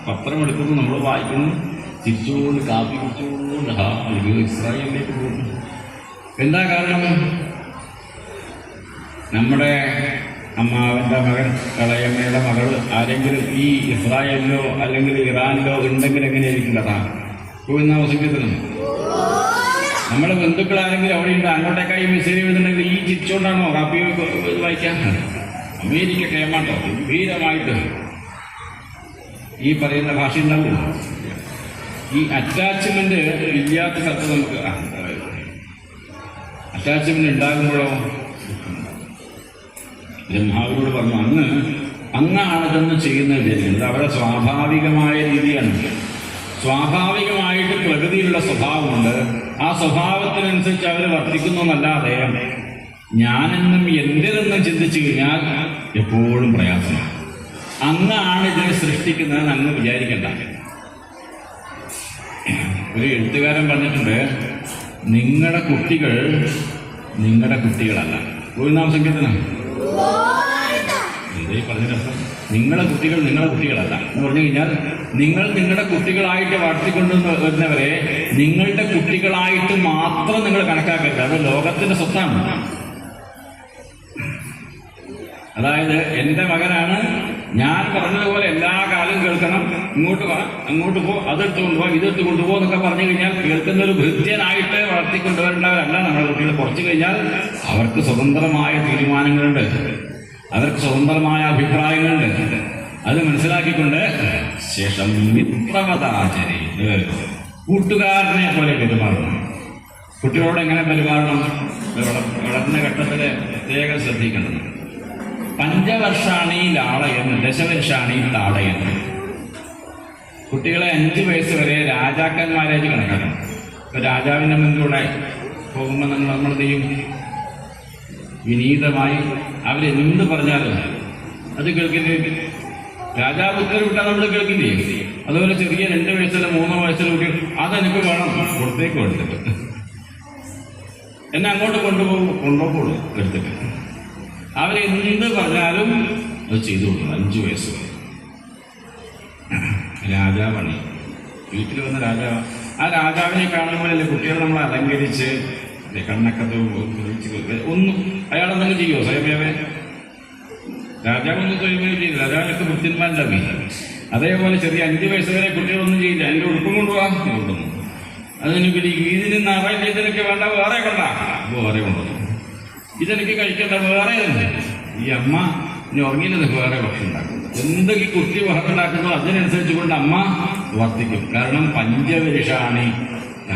പത്രം എടുക്കുന്നു, നമ്മൾ വായിക്കുന്നു, തിരിച്ചുകൊണ്ട് കാപ്പി കുടിച്ചുകൊണ്ട് ഇസ്രായേലിലേക്ക് പോകുന്നു. എന്താ കാരണം? നമ്മുടെ അമ്മാവൻ്റെ മകൻ, കളയമ്മയുടെ മകൾ ആരെങ്കിലും ഈ ഇസ്രായേലിലോ അല്ലെങ്കിൽ ഇറാനിലോ ഉണ്ടെങ്കിൽ എങ്ങനെയായിരിക്കും കഥ? പോകുന്ന അവസരത്തിലും നമ്മുടെ ബന്ധുക്കൾ ആരെങ്കിലും അവിടെ ഉണ്ട്, അങ്ങോട്ടേക്കായി മിസൈൽ വരുന്നുണ്ടെങ്കിൽ ഈ ചിരിച്ചുകൊണ്ടാണോ കാപ്പി വായിക്കാൻ? അമേരിക്ക കേമാട്ടോ ഗംഭീരമായിട്ട് ഈ പറയുന്ന ഭാഷ ഉണ്ടാവും. ഈ അറ്റാച്ച്മെന്റ് ഇല്ലാത്ത സ്ഥലത്ത് നമുക്ക് അറ്റാച്ച്മെന്റ് ഉണ്ടാകുമ്പോഴോ ബ്രഹ്മാവിനോട് പറഞ്ഞു, അങ്ങാണിതെന്ന് ചെയ്യുന്നത് വിചാരിക്കുന്നത് അവരുടെ സ്വാഭാവികമായ രീതിയാണ്. സ്വാഭാവികമായിട്ട് പ്രകൃതിയിലുള്ള സ്വഭാവമുണ്ട്. ആ സ്വഭാവത്തിനനുസരിച്ച് അവർ വർത്തിക്കുന്നു എന്നല്ലാതെ ഞാനെന്നും എന്റേതെന്നും ചിന്തിച്ചു കഴിഞ്ഞാൽ എപ്പോഴും പ്രയാസമാണ്. അങ്ങാണ് ഇതിനെ സൃഷ്ടിക്കുന്നതെന്ന് അങ്ങ് വിചാരിക്കണ്ട. ഒരു എഴുത്തുകാരൻ പറഞ്ഞിട്ടുണ്ട്, നിങ്ങളുടെ കുട്ടികൾ നിങ്ങളുടെ കുട്ടികളല്ല. ഒരു നാം സങ്കീർത്തനം എന്തേ പറഞ്ഞിട്ടർത്ഥം? നിങ്ങളുടെ കുട്ടികൾ നിങ്ങളുടെ കുട്ടികളല്ല എന്ന് പറഞ്ഞു കഴിഞ്ഞാൽ നിങ്ങൾ നിങ്ങളുടെ കുട്ടികളായിട്ട് വളർത്തിക്കൊണ്ട് വരുന്നവരെ നിങ്ങളുടെ കുട്ടികളായിട്ട് മാത്രം നിങ്ങൾ കണക്കാക്കരുത്. അത് ലോകത്തിന്റെ സ്വത്താണ്. അതായത് എൻ്റെ മകനാണ്, ഞാൻ പറഞ്ഞതുപോലെ എല്ലാ കാലവും കേൾക്കണം, ഇങ്ങോട്ട് വാ, അങ്ങോട്ട് പോ, അതെടുത്ത് കൊണ്ടുപോകാം, ഇതെടുത്ത് കൊണ്ടുപോകും എന്നൊക്കെ പറഞ്ഞു കഴിഞ്ഞാൽ കേൾക്കുന്ന ഒരു ഭൃത്യനായിട്ട് വളർത്തിക്കൊണ്ടുവരേണ്ടവരല്ല നമ്മുടെ കുട്ടികൾ. കുറച്ചു കഴിഞ്ഞാൽ അവർക്ക് സ്വതന്ത്രമായ തീരുമാനങ്ങളുണ്ട്, അവർക്ക് സ്വതന്ത്രമായ അഭിപ്രായങ്ങളുണ്ട്. അത് മനസ്സിലാക്കിക്കൊണ്ട് ശേഷം മിത്രവതാചരേത്, കൂട്ടുകാരനെ പോലെ പെരുമാറണം. കുട്ടികളോട് എങ്ങനെ പെരുമാറണം? വളർന്ന ഘട്ടത്തിൽ പ്രത്യേകം ശ്രദ്ധിക്കണം. പഞ്ചവർഷാണി ലാളയൻ ദശവർഷാണി താടയൻ. കുട്ടികളെ 5 വയസ്സ് വരെ രാജാക്കന്മാരായിട്ട് കണക്കാക്കണം. ഇപ്പൊ രാജാവിന്റെ മുന്നിലൂടെ പോകുമ്പോൾ നമ്മൾ ചെയ്യും, വിനീതമായി അവരെന്ത് പറഞ്ഞാലും അത് കേൾക്കില്ലേ? രാജാവ് ഉത്തരവിട്ടാൽ നമ്മൾ കേൾക്കില്ലേ? അതുപോലെ ചെറിയ 2 വയസ്സിലെ 3 വയസ്സിലെ കുട്ടികൾ അതെനിക്ക് വേണം, പുറത്തേക്ക് കൊടുത്തിട്ട് എന്നെ അങ്ങോട്ട് കൊണ്ടുപോകുള്ളൂ എടുത്തിട്ട്. അവരെന്ത് പറഞ്ഞാലും അത് ചെയ്തു കൊടുക്കണം. 5 വയസ്സ് വരെ രാജാവാണ്. വീട്ടിൽ വന്ന രാജാവ്. ആ രാജാവിനെ കാണുമ്പോഴല്ലേ കുട്ടികൾ നമ്മളെ അലങ്കരിച്ച് കണ്ണൊക്കെ ഒന്നും അയാളെന്തെങ്കിലും ചെയ്യുമോ? സ്വയമേവേ രാജാവൊന്നും സ്വയമേ ചെയ്യില്ല. രാജാവിനൊക്കെ വൃത്തിന്മാരുണ്ടാവി. അതേപോലെ ചെറിയ 5 വയസ്സ് വരെ കുട്ടികളൊന്നും ചെയ്യില്ല. എൻ്റെ ഉടുപ്പും കൊണ്ടുപോകാൻ കൊണ്ടുവന്നു, അതിന് പിന്നെ ഇതിന് നിറയില്ല, ഇതിനൊക്കെ വേണ്ട വേറെ കൊണ്ട വേറെ കൊണ്ടുവന്നു, ഇതെനിക്ക് കഴിക്കേണ്ട വേറെ ഉണ്ട്. ഈ അമ്മ ഇനി ഉറങ്ങിയില്ലെന്ന് വേറെ ഭക്ഷണം ഉണ്ടാക്കും. എന്തൊക്കെ കുട്ടി ഭക്ഷണം ഉണ്ടാക്കുന്നോ അതിനനുസരിച്ച് കൊണ്ട് അമ്മ വർദ്ധിക്കും. കാരണം പഞ്ചവരിഷാണി,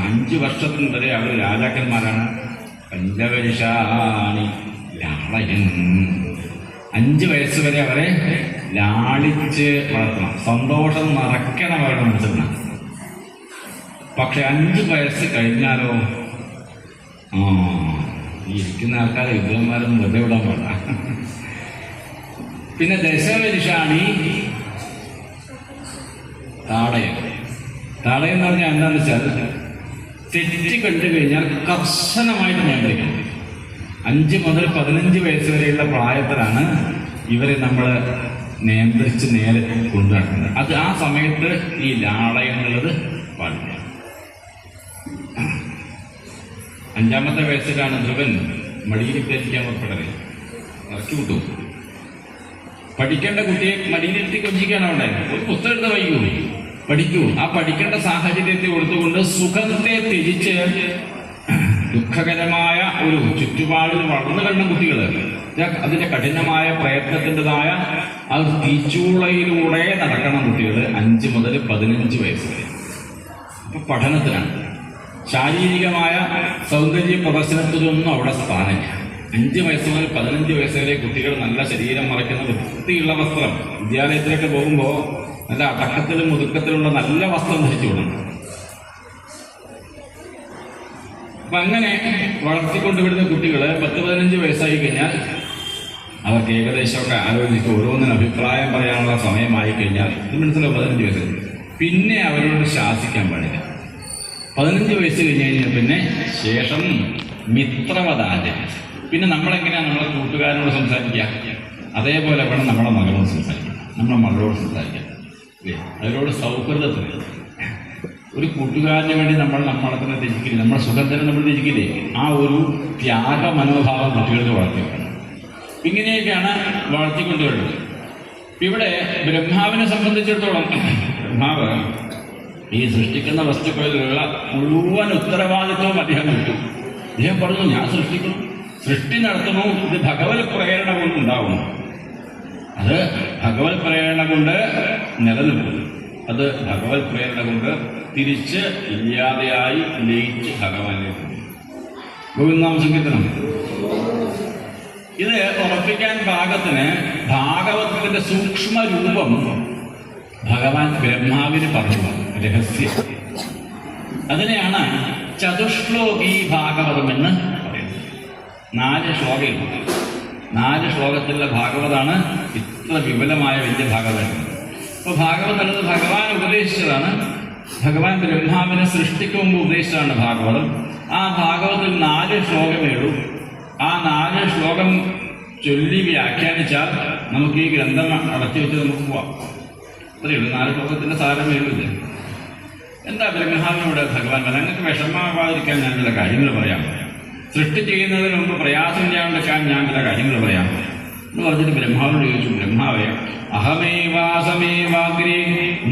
5 വർഷത്തിന് വരെ അവർ രാജാക്കന്മാരാണ്. പഞ്ചവരിഷാണി ലാളയൻ, 5 വയസ്സ് വരെ അവരെ ലാളിച്ച് വളർത്തണം. സന്തോഷം നിറയ്ക്കണം അവരുടെ മനസ്സിൽ. പക്ഷെ 5 വയസ്സ് കഴിഞ്ഞാലോ ഈ ഇരിക്കുന്ന ആൾക്കാരെ വിദ്വാന്മാരൊന്നും വെറുതെ വിടാൻ പാടില്ല. പിന്നെ ദശവരിഷാണി താടയൻ. താടയം എന്ന് പറഞ്ഞാൽ എന്താണെന്ന് വെച്ചാൽ തെറ്റ് കണ്ടു കഴിഞ്ഞാൽ കർശനമായിട്ട് നിയന്ത്രിക്കണം. 5 മുതൽ 15 വയസ്സ് വരെയുള്ള പ്രായത്തിലാണ് ഇവരെ നമ്മൾ നിയന്ത്രിച്ച് നേരെ കൊണ്ടു നടക്കുന്നത്. അത് ആ സമയത്ത് ഈ ലാളയം എന്നുള്ളത് പാടില്ല. 5-ാമത്തെ വയസ്സിലാണ് ധ്രുവൻ മടിയിൽ ധരിക്കാൻ പുറപ്പെട്ടത്. ഇറക്കി വിട്ടു. പഠിക്കേണ്ട കുട്ടിയെ മടിയിലിരുത്തി കൊഞ്ചിക്കാണ് അവിടെ. ഒരു പുസ്തകം എടുത്ത് വൈകൂ. പഠിക്കൂ. ആ പഠിക്കേണ്ട സാഹചര്യത്തെ കൊടുത്തുകൊണ്ട് സുഖത്തെ ത്യജിച്ച് ദുഃഖകരമായ ഒരു ചുറ്റുപാടിൽ വളർന്നു കഴിഞ്ഞ കുട്ടികൾ അതിന്റെ കഠിനമായ പ്രയത്നത്തിൻ്റെതായ ആ തീച്ചൂളയിലൂടെ നടക്കണം കുട്ടികൾ 5 മുതൽ 15 വയസ്സ് വരെ. അപ്പൊ പഠനത്തിലാണ്. ശാരീരികമായ സൗന്ദര്യ പ്രദർശനത്തിലൊന്നും അവിടെ സ്ഥാനമില്ല. 5 വയസ്സ് മുതൽ 15 വയസ്സ് വരെ കുട്ടികൾ നല്ല ശരീരം മറയ്ക്കുന്ന വൃത്തിയുള്ള വസ്ത്രം, വിദ്യാലയത്തിലേക്ക് പോകുമ്പോൾ നല്ല അടക്കത്തിലും ഒതുക്കത്തിലുള്ള നല്ല വസ്ത്രം ധരിച്ചു വിടണം. അപ്പൊ അങ്ങനെ വളർത്തിക്കൊണ്ടുവിടുന്ന കുട്ടികൾ 10-15 വയസ്സായി കഴിഞ്ഞാൽ അവർക്ക് ഏകദേശമൊക്കെ ആലോചിച്ച് ഓരോന്നിനും അഭിപ്രായം പറയാനുള്ള സമയമായി കഴിഞ്ഞാൽ ഇത് മനസ്സിലാവും. 15 വയസ്സ് പിന്നെ അവരോട് ശാസിക്കാൻ പാടില്ല. 15 വയസ്സ് കഴിഞ്ഞ് കഴിഞ്ഞാൽ പിന്നെ ശേഷം മിത്രവതാചാരം. പിന്നെ നമ്മളെങ്ങനെയാണ് നമ്മളെ കൂട്ടുകാരനോട് സംസാരിക്കുക? അതേപോലെ വേണം നമ്മളെ മകളോട് സംസാരിക്കാം, നമ്മളെ മകളോട് സംസാരിക്കാം. അവരോട് സൗഹൃദത്തിൽ ഒരു കൂട്ടുകാരന് വേണ്ടി നമ്മളെ തന്നെ ത്യജിക്കില്ലേ, നമ്മുടെ സുഖം തന്നെ നമ്മൾ ത്യജിക്കില്ലേ? ആ ഒരു ത്യാഗ മനോഭാവം കുട്ടികൾക്ക് വളർത്തിവെക്കണം. ഇങ്ങനെയൊക്കെയാണ് വളർത്തിക്കൊണ്ടുവരുന്നത്. ഇവിടെ ബ്രഹ്മാവിനെ സംബന്ധിച്ചിടത്തോളം ബ്രഹ്മാവ് ഈ സൃഷ്ടിക്കുന്ന വസ്തുക്കളിലുള്ള മുഴുവൻ ഉത്തരവാദിത്വവും അദ്ദേഹം വിട്ടു. അദ്ദേഹം പറഞ്ഞു, ഞാൻ സൃഷ്ടിക്കുന്നു, സൃഷ്ടി നടത്തുന്നു, ഇത് ഭഗവത് പ്രേരണ കൊണ്ട് ഉണ്ടാവുന്നു. അത് ഭഗവത് പ്രേരണ കൊണ്ട് നിലനിൽക്കുന്നു. അത് ഭഗവത് പ്രേരണ കൊണ്ട് തിരിച്ച് ഇല്ലാതെയായി ലയിച്ച് ഭഗവാനിലേക്ക് ഗോവിന്ദനാമ സങ്കീർത്തനം. ഇത് ഉറപ്പിക്കാൻ പാകത്തിന് ഭാഗവതത്തിന്റെ സൂക്ഷ്മ രൂപം ഭഗവാൻ ബ്രഹ്മാവിന് പറഞ്ഞു, രഹസ്യം. അതിനെയാണ് ചതുശ്ലോകി ഭാഗവതം എന്ന് പറയുന്നത്. 4 ശ്ലോകമുണ്ട്. 4 ശ്ലോകത്തിലുള്ള ഭാഗവതാണ് ഇത്ര വിപുലമായ വലിയ ഭാഗവതം. അപ്പോൾ ഭാഗവതം എന്നത് ഭഗവാൻ ഉപദേശിച്ചതാണ്. ഭഗവാൻ ബ്രഹ്മാവിനെ സൃഷ്ടിക്ക് മുമ്പ് ഉപദേശിച്ചതാണ് ഭാഗവതം. ആ ഭാഗവതത്തിൽ 4 ശ്ലോകമേ ഉള്ളൂ. ആ 4 ശ്ലോകം ചൊല്ലി വ്യാഖ്യാനിച്ചാൽ നമുക്ക് ഈ ഗ്രന്ഥം അടച്ചു വെച്ച് നമുക്ക് പോവാം. അത്രയേ ഉള്ളൂ. 4 ശ്ലോകത്തിന്റെ സാരമേ ഉള്ളൂ. എന്താ ബ്രഹ്മാവിനോട് ഭഗവാൻ ഞങ്ങൾക്ക് വിഷമമാവാതിരിക്കാൻ ഞാൻ ചില കാര്യങ്ങൾ പറയാം, സൃഷ്ടി ചെയ്യുന്നതിന് മുമ്പ് പ്രയാസമില്ലാണ്ടിരിക്കാൻ ഞാൻ ചില കാര്യങ്ങൾ പറയാം എന്ന് പറഞ്ഞിട്ട് ബ്രഹ്മാവിനോട് ചോദിച്ചു, ബ്രഹ്മാവേ അഹമേവാസമേവാഗ്രേ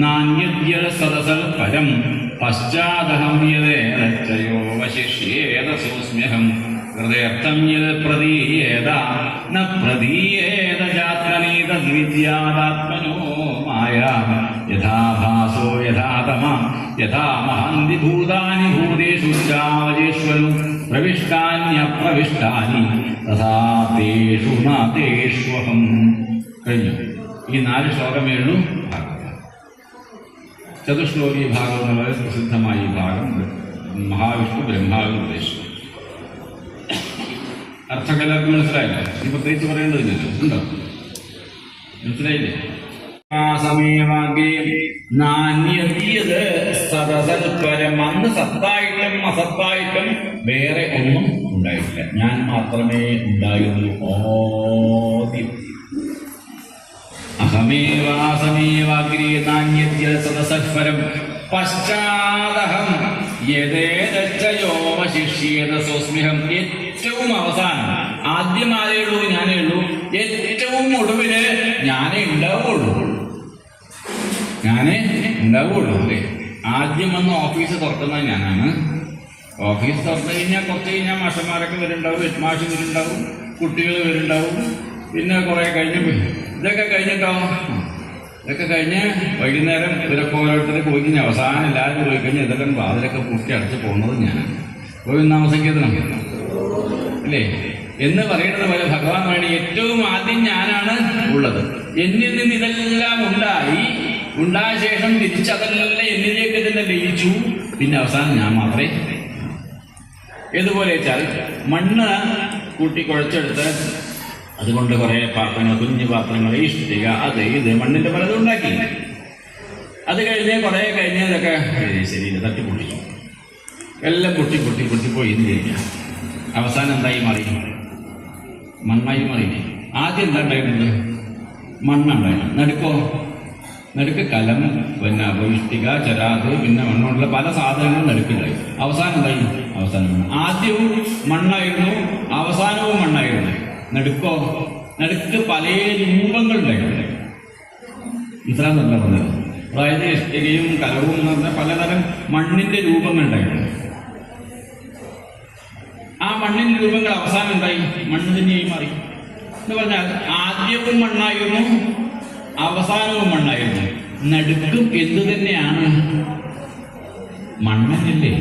നാന്യദ്യ സദസൽ പരം പശ്ചാദഹം യദേരച്ചയോ വശിഷ്യേത സോസ്മ്യഹം ഹൃദയർത്ഥം യത് പ്രതീയേത ന പ്രതീയേത ജാത്മനീതദ്വിദ്യാത്മനോ മായ യഥാഭാസോ യഥാതമ യഥാ മഹന്തി ഭൂതാനി ഭൂതേഷു ചാവജേഷ്വലു പ്രവിഷ്ടാന്യപ്രവിഷ്ടാനി തഥാ തേഷു ന തേഷ്വഹം. കഴിഞ്ഞു. ഈ 4 ശ്ലോകമേ ഉള്ളൂ ഭാഗവതം. ചതുശ്ലോകി ഭാഗവതം വളരെ പ്രസിദ്ധമായ ഈ ഭാഗം മഹാവിഷ്ണു ബ്രഹ്മാവിന് ഉപദേശിച്ചു. അർത്ഥകലർക്ക് മനസ്സിലായില്ല? ഈ പ്രത്യേകിച്ച് പറയേണ്ടതില്ലല്ലോ, ഉണ്ടോ? മനസ്സിലായില്ലേ? അന്ന് സത്തായിട്ടും അസത്തായിട്ടും വേറെ ഒന്നും ഉണ്ടായിട്ടില്ല, ഞാൻ മാത്രമേ ഉണ്ടായിരുന്നു. ആദ്യം അഹമേവാസമേവാഗ്രേ നാന്യദ്യ സദസൽപരം പശ്ചാദഹം യദേതച്ചയോവശിഷ്യേത സോസ്മ്യഹം. ഏറ്റവും അവസാനം, ആദ്യം ആരേ ഉള്ളൂ? ഞാനേ ഉള്ളൂ. ഏറ്റവും ഒടുവില് ഞാനേ ഉണ്ടാവുള്ളൂ. അല്ലേ? ആദ്യം വന്ന് ഓഫീസ് തുറക്കുന്നത് ഞാനാണ്. ഓഫീസ് തുറന്നു കഴിഞ്ഞാൽ കുറച്ച് കഴിഞ്ഞാൽ മാഷന്മാരൊക്കെ വരുന്നുണ്ടാവും, ഹെഡ്മാഷ് വരുന്നുണ്ടാവും, കുട്ടികൾ വരുന്നുണ്ടാവും. പിന്നെ കുറെ കഴിഞ്ഞ് ഇതൊക്കെ കഴിഞ്ഞ് വൈകുന്നേരം ഇവരൊക്കെ ഓരോരുത്തർ പോയി കഴിഞ്ഞാൽ അവസാനം എല്ലാവരും പോയി കഴിഞ്ഞാൽ ഇതൊക്കെ വാതിലൊക്കെ പൂട്ടി അടച്ച് പോകുന്നത് ഞാനാണ്. ഗോവിന്ദനാമ സങ്കീർത്തനം അല്ലേ എന്ന് പറയുന്നത് പോലെ ഭഗവാൻ വേണ്ടി ഏറ്റവും ആദ്യം ഞാനാണ് ഉള്ളത്. എന്നിൽ നിന്ന് ഇതെല്ലാം ഉണ്ടായ ശേഷം തിരിച്ചതെല്ലാം എന്നിലേക്ക് തന്നെ ലയിച്ചു. പിന്നെ അവസാനം ഞാൻ മാത്രമേ. ഏതുപോലെ വെച്ചാൽ മണ്ണ് കൂട്ടി കുഴച്ചെടുത്ത് അതുകൊണ്ട് കുറെ പാത്രങ്ങൾ, കുഞ്ഞു പാത്രങ്ങൾ, ഇഷ്ടിക, അത് ഇത് മണ്ണിന്റെ പലതും ഉണ്ടാക്കി. അത് കഴിഞ്ഞ് കുറെ കഴിഞ്ഞ് ഇതൊക്കെ ശരീരം തട്ടി പൊട്ടിച്ചു. എല്ലാം പൊട്ടിപ്പോയി ഇരിക്കുക. അവസാനം എന്തായി മാറി? മണ്ണായി മാറി. ആദ്യം എന്താ ഉണ്ടായിരുന്നത്? മണ്ണുണ്ടായിരുന്നു. നടുക്ക് കലം, പിന്നെ ഇഷ്ടിക, ചരാത്, പിന്നെ മണ്ണുള്ള പല സാധനങ്ങളും നടുക്കുണ്ടായി. അവസാനം എന്തായി? അവസാനം ആദ്യവും മണ്ണായിരുന്നു, അവസാനവും മണ്ണായിരുന്നു. നടുക്ക് പല രൂപങ്ങളുണ്ടായിരുന്നു. ഇത്ര നല്ല പറഞ്ഞത് അതായത് ഇഷ്ടികയും കലവും എന്ന് പറഞ്ഞാൽ പലതരം മണ്ണിന്റെ രൂപങ്ങളുണ്ടായിരുന്നു. ആ മണ്ണിന്റെ രൂപങ്ങൾ അവസാനം എന്തായി? മണ്ണ് തന്നെയായി മാറി എന്ന് പറഞ്ഞാൽ ആദ്യവും മണ്ണായിരുന്നു, അവസാനവും മണ്ണായിരുന്നു. നടുക്കും എന്തു തന്നെയാണ്? മണ്ണല്ലേ.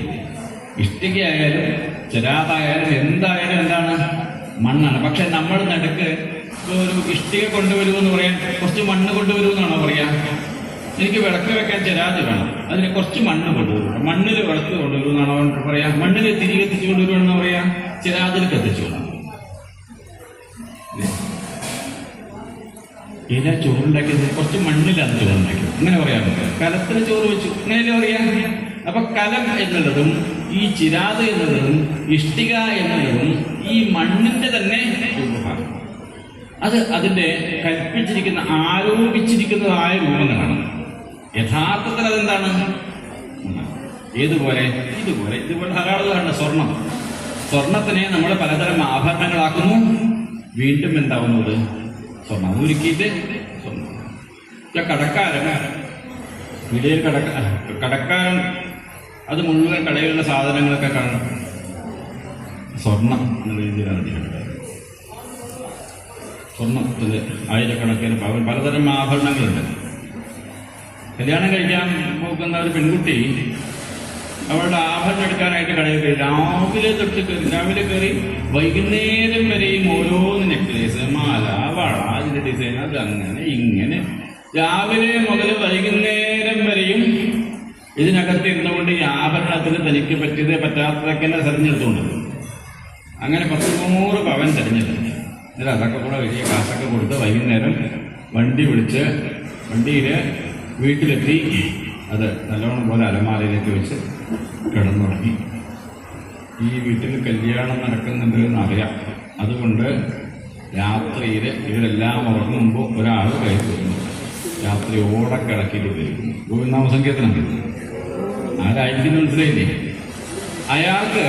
ഇഷ്ടികയായാലും ചിരാതായാലും എന്തായാലും എന്താണ്? മണ്ണാണ്. പക്ഷെ നമ്മൾ നടുക്ക് ഒരു ഇഷ്ടിക കൊണ്ടുവരുമെന്ന് പറയാൻ കുറച്ച് മണ്ണ് കൊണ്ടുവരുമെന്നാണോ പറയാ? എനിക്ക് വിളക്ക് വെക്കാൻ ചിരാത് വേണം, അതിന് കുറച്ച് മണ്ണ് കൊണ്ടുവരും. മണ്ണിൽ വിളക്ക് കൊണ്ടുവരുമെന്നാണോ പറയാ? മണ്ണിൽ തിരി കത്തിച്ചു കൊണ്ടുവരുമെന്ന് പറയാ? ചിരാതിൽ കത്തിച്ചു കൊണ്ടുവരും. ഇല ചോറുണ്ടാക്കിയത് കുറച്ച് മണ്ണിലാണ് ചോറുണ്ടാക്കിയത്, അങ്ങനെ പറയാൻ പറ്റില്ല. കലത്തിന് ചോറ് വെച്ചു, അങ്ങനെയല്ലേ പറയാ? അപ്പൊ കലം എന്നുള്ളതും ഈ ചിരാത് എന്നുള്ളതും ഇഷ്ടിക എന്നുള്ളതും ഈ മണ്ണിന്റെ തന്നെ രൂപമാണ്. അത് അതിന്റെ കൽപ്പിച്ചിരിക്കുന്ന ആരോപിച്ചിരിക്കുന്നതായ രൂപങ്ങളാണ്. യഥാർത്ഥത്തിൽ അതെന്താണ്? ഏതുപോലെ? ഇതുപോലെ ധാരാളം സ്വർണത്തിനെ നമ്മൾ പലതരം ആഭരണങ്ങളാക്കുന്നു, വീണ്ടും എന്താവുന്നത്? സ്വർണം ഒരുക്കിയിട്ട് സ്വർണം. കടക്കാരൻ അത് മുഴുവൻ കടയിലുള്ള സാധനങ്ങളൊക്കെ കാണും സ്വർണം എന്നുള്ള രീതിയിലാണ്. സ്വർണത്തിൽ ആയിരക്കണക്കിന് പലതരം ആഭരണങ്ങളുണ്ട്. കല്യാണം കഴിക്കാൻ നോക്കുന്ന ഒരു പെൺകുട്ടി അവളുടെ ആഭരണം എടുക്കാനായിട്ട് കടയിൽ കയറി രാവിലെ കയറി വൈകുന്നേരം വരെയും ഓരോന്ന് നെക്ലേസ്, മാല, വള, അതിന്റെ ഡിസൈൻ, അത് അങ്ങനെ ഇങ്ങനെ രാവിലെ മുതൽ വൈകുന്നേരം വരെയും ഇതിനകത്ത് ഇരുന്നുകൊണ്ട് ഈ ആഭരണത്തിന് തനിക്ക് പറ്റിയത് പറ്റാത്തതൊക്കെ തെരഞ്ഞെടുത്തുകൊണ്ട് അങ്ങനെ 100 പവൻ തെരഞ്ഞെടുത്തു. എന്നിട്ട് അതൊക്കെ കൂടെ വലിയ കാശൊക്കെ കൊടുത്ത് വൈകുന്നേരം വണ്ടി വിളിച്ച് വണ്ടിയിൽ വീട്ടിലെത്തി അത് നല്ലോണം പോലെ അലമാരയിലേക്ക് വെച്ച് കിടന്നുറങ്ങി. ഈ വീട്ടിൽ കല്യാണം നടക്കുന്നുണ്ട് എന്നറിയാം. അതുകൊണ്ട് രാത്രിയിൽ ഇവരെല്ലാം ഉറങ്ങുമ്പോൾ ഒരാൾ കയറി വരുന്നു. രാത്രി ഓടക്കിടക്കിയിട്ട് വരും. ഗോവിന്ദനാമ സങ്കീർത്തനം ആരായിരിക്കും മനസ്സിലായില്ലേ? അയാൾക്ക്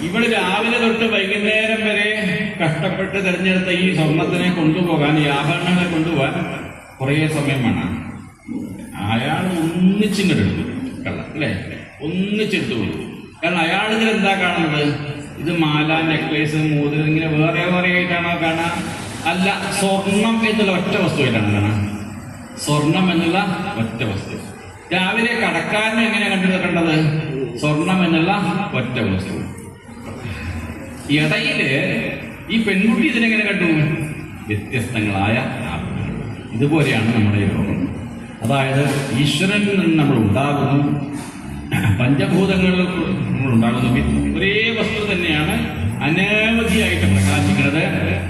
ഇവിടെ രാവിലെ തൊട്ട് വൈകുന്നേരം വരെ കഷ്ടപ്പെട്ട് തിരഞ്ഞെടുത്ത ഈ സ്വർണത്തിനെ കൊണ്ടുപോകാൻ, ഈ ആഭരണങ്ങളെ കൊണ്ടുപോകാൻ കുറേ സമയം വേണം. അയാൾ ഒന്നിച്ചിങ്ങെടുത്തു കള്ളം അല്ലേ, ഒന്നിച്ചെടുത്തു കൊടുത്തു. കാരണം അയാൾ ഇതിൽ എന്താ കാണുന്നത്? ഇത് മാല, നെക്ലേസ്, മോതിരം ഇങ്ങനെ വേറെ വേറെ ആയിട്ടാണോ കാണാൻ? അല്ല, സ്വർണം എന്നുള്ള ഒറ്റ വസ്തുവായിട്ടാണ് കാണാൻ. സ്വർണം എന്നുള്ള ഒറ്റ വസ്തു. രാവിലെ കടക്കാരനെ എങ്ങനെ കണ്ടത്? സ്വർണം എന്നുള്ള ഒറ്റ വസ്തു. ഇടയില് ഈ പെൺകുട്ടി ഇതിനെങ്ങനെ കണ്ടു? വ്യത്യസ്തങ്ങളായ ആഭരണങ്ങൾ. ഇതുപോലെയാണ് നമ്മുടെ ഈ ലോകം. അതായത് ഈശ്വരനിൽ നിന്ന് നമ്മൾ ഉണ്ടാകുന്നു, പഞ്ചഭൂതങ്ങളിൽ നമ്മൾ ഉണ്ടാകുന്നു. ഒരേ വസ്തു തന്നെയാണ് അനവധിയായിട്ട് പ്രകാശിക്കുന്നത്.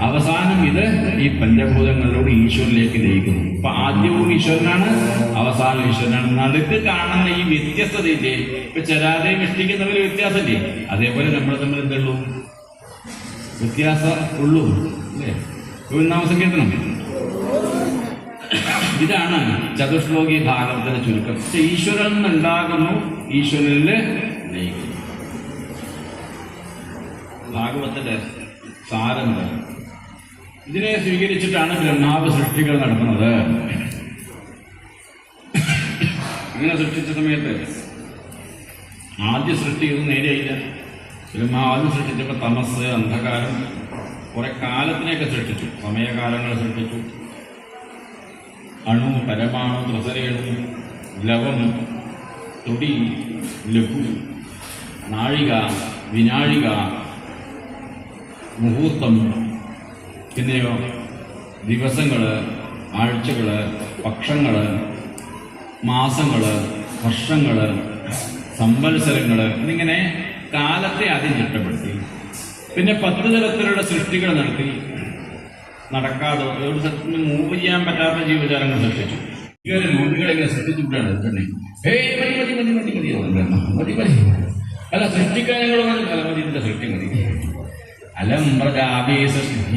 അവസാനം ഇത് ഈ പഞ്ചഭൂതങ്ങളിലൂടെ ഈശ്വരനിലേക്ക് ലയിക്കുന്നു. അപ്പൊ ആദ്യവും ഈശ്വരനാണ്, അവസാനം ഈശ്വരനാണ്. നടുക്ക് കാണുന്ന ഈ വ്യത്യസ്തതയില്ലേ? ഇപ്പൊ ചരാതെയും ഇഷ്ടിക്കും തമ്മിൽ വ്യത്യാസമില്ലേ? അതേപോലെ നമ്മൾ തമ്മിൽ എന്തുള്ളൂ? വ്യത്യാസം ഉള്ളൂ അല്ലേ? ഗോവിന്ദനാമ സങ്കീർത്തനം ഇതാണ് ചതുശ്ലോകി ഭാഗവതത്തിന്റെ ചുരുക്കം. ഈശ്വരൻ ഉണ്ടാകുന്നു, ഈശ്വരനില് ലയിക്കുന്നു. ഭാഗവതത്തിന്റെ സാരങ്ങൾ ഇതിനെ സ്വീകരിച്ചിട്ടാണ് ബ്രഹ്മാവ് സൃഷ്ടികൾ നടക്കുന്നത്. ഇങ്ങനെ സൃഷ്ടിച്ച സമയത്ത് ആദ്യ സൃഷ്ടി ഒന്നും നേരെയില്ല. ബ്രഹ്മാവ് സൃഷ്ടിച്ചപ്പോൾ തമസ്, അന്ധകാരം, കുറെ കാലത്തിനെയൊക്കെ സൃഷ്ടിച്ചു. സമയകാലങ്ങൾ സൃഷ്ടിച്ചു. അണു, പരമാണു, ത്രിസരേണു, ലവം, തൊടി, ലഘു, നാഴിക, വിനാഴിക, മുഹൂർത്തം, പിന്നെയോ ദിവസങ്ങള്, ആഴ്ചകള്, പക്ഷങ്ങള്, മാസങ്ങള്, വർഷങ്ങള്, സംവത്സരങ്ങള് എന്നിങ്ങനെ കാലത്തെ ആദ്യം ചിട്ടപ്പെടുത്തി. പിന്നെ 10 തരത്തിലുള്ള സൃഷ്ടികൾ നടത്തി. നടക്കാതെ ഒരു സ്ഥലത്തിന് മൂവ് ചെയ്യാൻ പറ്റാത്ത ജീവജാലങ്ങൾ സൃഷ്ടിച്ചു. നോട്ടുകളെങ്ങനെ സൃഷ്ടിച്ചിട്ടാണ് തന്നെ മതി അല്ല സൃഷ്ടിക്കാനുകളോ മതി, ഇതിന്റെ സൃഷ്ടി മതി.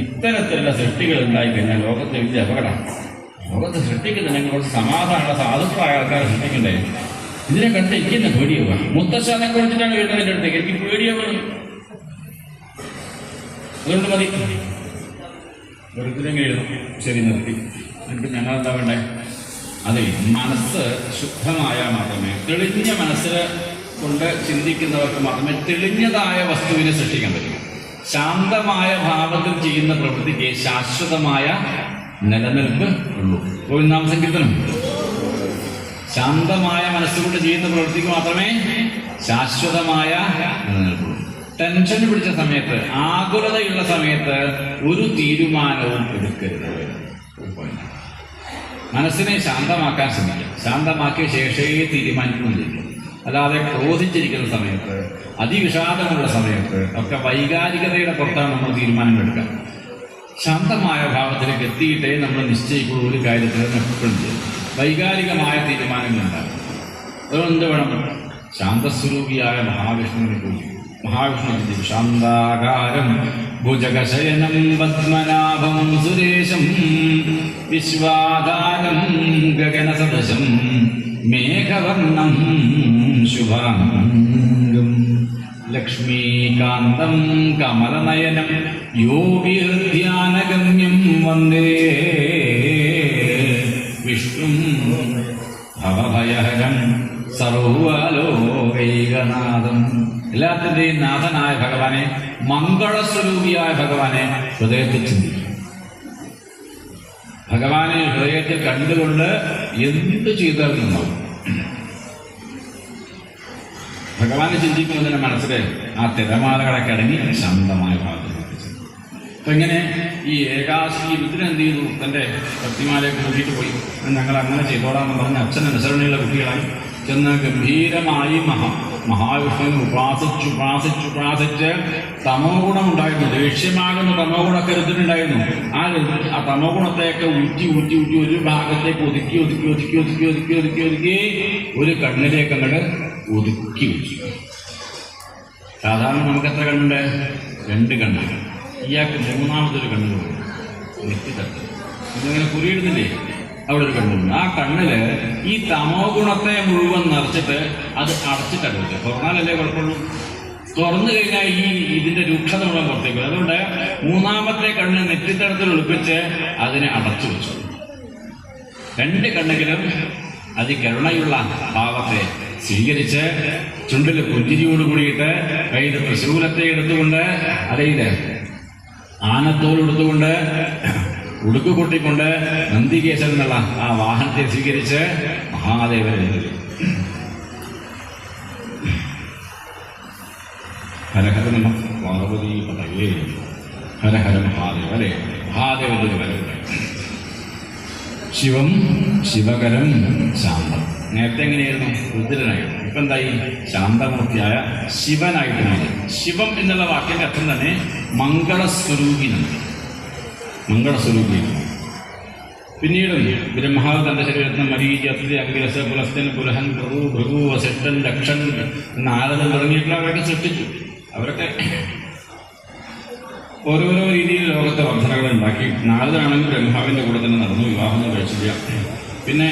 ഇത്തരത്തിലുള്ള സൃഷ്ടികൾ ഉണ്ടായിക്കഴിഞ്ഞാൽ ലോകത്തെ വലിയ അപകടം. ലോകത്തെ സൃഷ്ടിക്കുന്നുണ്ടെങ്കിൽ കുറച്ച് സമാധാനമുള്ള സാധുക്കളായ ആൾക്കാരെ സൃഷ്ടിക്കണ്ടേ? ഇതിനെ കണ്ട് എനിക്കെന്നെ പേടിയാവുക. മുത്തശ്ശാനെ കുറിച്ചിട്ടാണ് വരുന്നത് എൻ്റെ അടുത്തേക്ക്. എനിക്ക് പേടിയാവുക. അതുകൊണ്ട് മതി, വെറുതെ എഴുതും. ശരി, നിർത്തി. എന്നിട്ട് ഞങ്ങൾ എന്താ വേണ്ടേ? അതെ, മനസ്സ് ശുദ്ധമായാൽ മാത്രമേ, തെളിഞ്ഞ മനസ്സ് കൊണ്ട് ചിന്തിക്കുന്നവർക്ക് മാത്രമേ തെളിഞ്ഞതായ വസ്തുവിനെ സൃഷ്ടിക്കാൻ പറ്റൂ. ശാന്തമായ ഭാവത്തിൽ ചെയ്യുന്ന പ്രവൃത്തിക്ക് ശാശ്വതമായ നിലനിൽപ്പ് ഉള്ളൂ. ഗോവിന്ദനാമ സങ്കീർത്തനം. ശാന്തമായ മനസ്സുകൊണ്ട് ചെയ്യുന്ന പ്രവൃത്തിക്ക് മാത്രമേ ശാശ്വതമായ നിലനിൽപ്പുള്ളൂ. ടെൻഷൻ പിടിച്ച സമയത്ത്, ആകുലതയുള്ള സമയത്ത് ഒരു തീരുമാനവും എടുക്കരുത്. മനസ്സിനെ ശാന്തമാക്കാൻ ശ്രമിക്കുക. ശാന്തമാക്കിയ ശേഷമേ തീരുമാനിക്കുന്നില്ല. അല്ലാതെ ക്രോധിച്ചിരിക്കുന്ന സമയത്ത്, അതിവിഷാദമുള്ള സമയത്ത് ഒക്കെ വൈകാരികതയുടെ പുറത്താണ് നമ്മൾ തീരുമാനങ്ങൾ എടുക്കുക. ശാന്തമായ ഭാവത്തിലേക്ക് എത്തിയിട്ടേ നമ്മൾ നിശ്ചയിക്കുന്ന ഒരു കാര്യത്തിൽ എപ്പോഴും ചെയ്യും. വൈകാരികമായ തീരുമാനങ്ങൾ ഉണ്ടാകും. അതുകൊണ്ട് വേണം ശാന്തസ്വരൂപിയായ മഹാവിഷ്ണുവിനെ പൂജിക്കും. മഹാവിഷ്ണു ശാന്താകാരം ഭുജഗശയനം പത്മനാഭം സുരേശം വിശ്വാധാരം ഗഗനസദശം മേഘവർണം ശുഭാംഗം ലക്ഷ്മീകാന്തം കമലനയനം യോഗിർധ്യാനഗമ്യം വന്ദേ വിഷ്ണും ഭവഭയഹരം സർവലോകൈകനാഥം. എല്ലാത്തിൻ്റെയും നാഥനായ ഭഗവാനെ, മംഗളസ്വരൂപിയായ ഭഗവാനെ ഹൃദയത്തിൽ ചിന്തിക്കും. ഭഗവാനെ ഹൃദയത്തിൽ കണ്ടുകൊണ്ട് എന്ത് ചെയ്താലും ഭഗവാനെ ചിന്തിക്കുന്നതിന്റെ മനസ്സിലെ ആ തിരമാലകളൊക്കെ അടങ്ങി ശാന്തമായ ഭാഗത്ത്. അപ്പൊ ഇങ്ങനെ ഈ ഏകാദശി ഇതിന് എന്ത് ചെയ്തു, തന്റെ ഭക്തിമാലയെ കൂട്ടിയിട്ട് പോയി. ഞങ്ങൾ അങ്ങനെ ചെയ്തോളാമെന്ന് പറഞ്ഞ് അച്ഛൻ അനുസരണയുള്ള കുട്ടികളായി ചെന്ന് ഗംഭീരമായി മഹാവിഷ്ണുവിനെ ഉപാസിച്ച് തമോ ഗുണം ഉണ്ടായിരുന്നു. ദേഷ്യമാകുന്ന തമോ ഗുണമൊക്കെ എടുത്തിട്ടുണ്ടായിരുന്നു. ആ തമോ ഗുണത്തെയൊക്കെ ഊറ്റി ഒരു ഭാഗത്തേക്ക് ഒതുക്കി ഒരു കണ്ണിലേക്ക് അങ്ങോട്ട് ഒതുക്കി വെച്ചു. സാധാരണ നമുക്ക് എത്ര കണ്ണുണ്ട്? 2 കണ്ണുകൾ. ഇയാൾക്ക് 3ാമതൊരു കണ്ണുകൾ നെറ്റിത്തട്ട് ഇതിങ്ങനെ കുറിയിടുന്നില്ലേ, അവിടെ ഒരു കണ്ണുണ്ട്. ആ കണ്ണില് ഈ തമോ ഗുണത്തെ മുഴുവൻ നിറച്ചിട്ട് അത് അടച്ചിട്ടെടുത്ത് തുറന്നാലല്ലേ കുഴപ്പമുള്ളൂ. തുറന്നു കഴിഞ്ഞാൽ ഇതിന്റെ രൂക്ഷത മുഴുവൻ പുറത്തേക്ക്. അതുകൊണ്ട് 3ാമത്തെ കണ്ണ് നെറ്റിത്തടത്തിൽ ഒളിപ്പിച്ച് അതിനെ അടച്ചു വെച്ചു. 2 കണ്ണെങ്കിലും അതികരുണയുള്ള ഭാവത്തെ സ്വീകരിച്ച് ചുണ്ടില് പുഞ്ചിരിയോട് കൂടിയിട്ട് കയ്യിൽ തൃശൂലത്തെ എടുത്തുകൊണ്ട്, അരയില് ആനത്തോലെടുത്തുകൊണ്ട്, ഉടുക്കു കൊട്ടിക്കൊണ്ട് നന്ദികേശൻ എന്നുള്ള ആ വാഹനത്തെ സ്വീകരിച്ച് മഹാദേവനെ ഹരഹര നമ പാർവതി പതയേ ഹരഹര മഹാദേവ. അല്ലേ, മഹാദേവന്റെ വരവ്. ശിവം ശിവകരം ശാന്തം. നേരത്തെ എങ്ങനെയായിരുന്നു? രുദ്രനായിരുന്നു. ഇപ്പൊ എന്തായി? ശാന്തമൂർത്തിയായ ശിവനായിട്ട് മാറി. ശിവം എന്നുള്ള വാക്കിന്റെ അർത്ഥം തന്നെ മംഗളസ്വരൂപിനാണ്. മംഗളസ്വരൂപിയാണ്. പിന്നീടും ബ്രഹ്മാവ് തന്റെ ശരീരത്തിന് മരീചി, അത്രി, അങ്കിരസ്, പുലസ്തൻ, പുലഹൻ, പ്രഭു, ഭൃഗു, വസിഷ്ഠൻ, ദക്ഷൻ, നാരദൻ തുടങ്ങിയിട്ടുള്ളവരൊക്കെ സൃഷ്ടിച്ചു. അവരൊക്കെ ഓരോരോ രീതിയിൽ ലോകത്തെ വർധനകൾ ഉണ്ടാക്കി. നാരദനാണെങ്കിൽ ബ്രഹ്മാവിന്റെ കൂടെ തന്നെ നടന്നു, വിവാഹം കഴിച്ചില്ല. പിന്നെ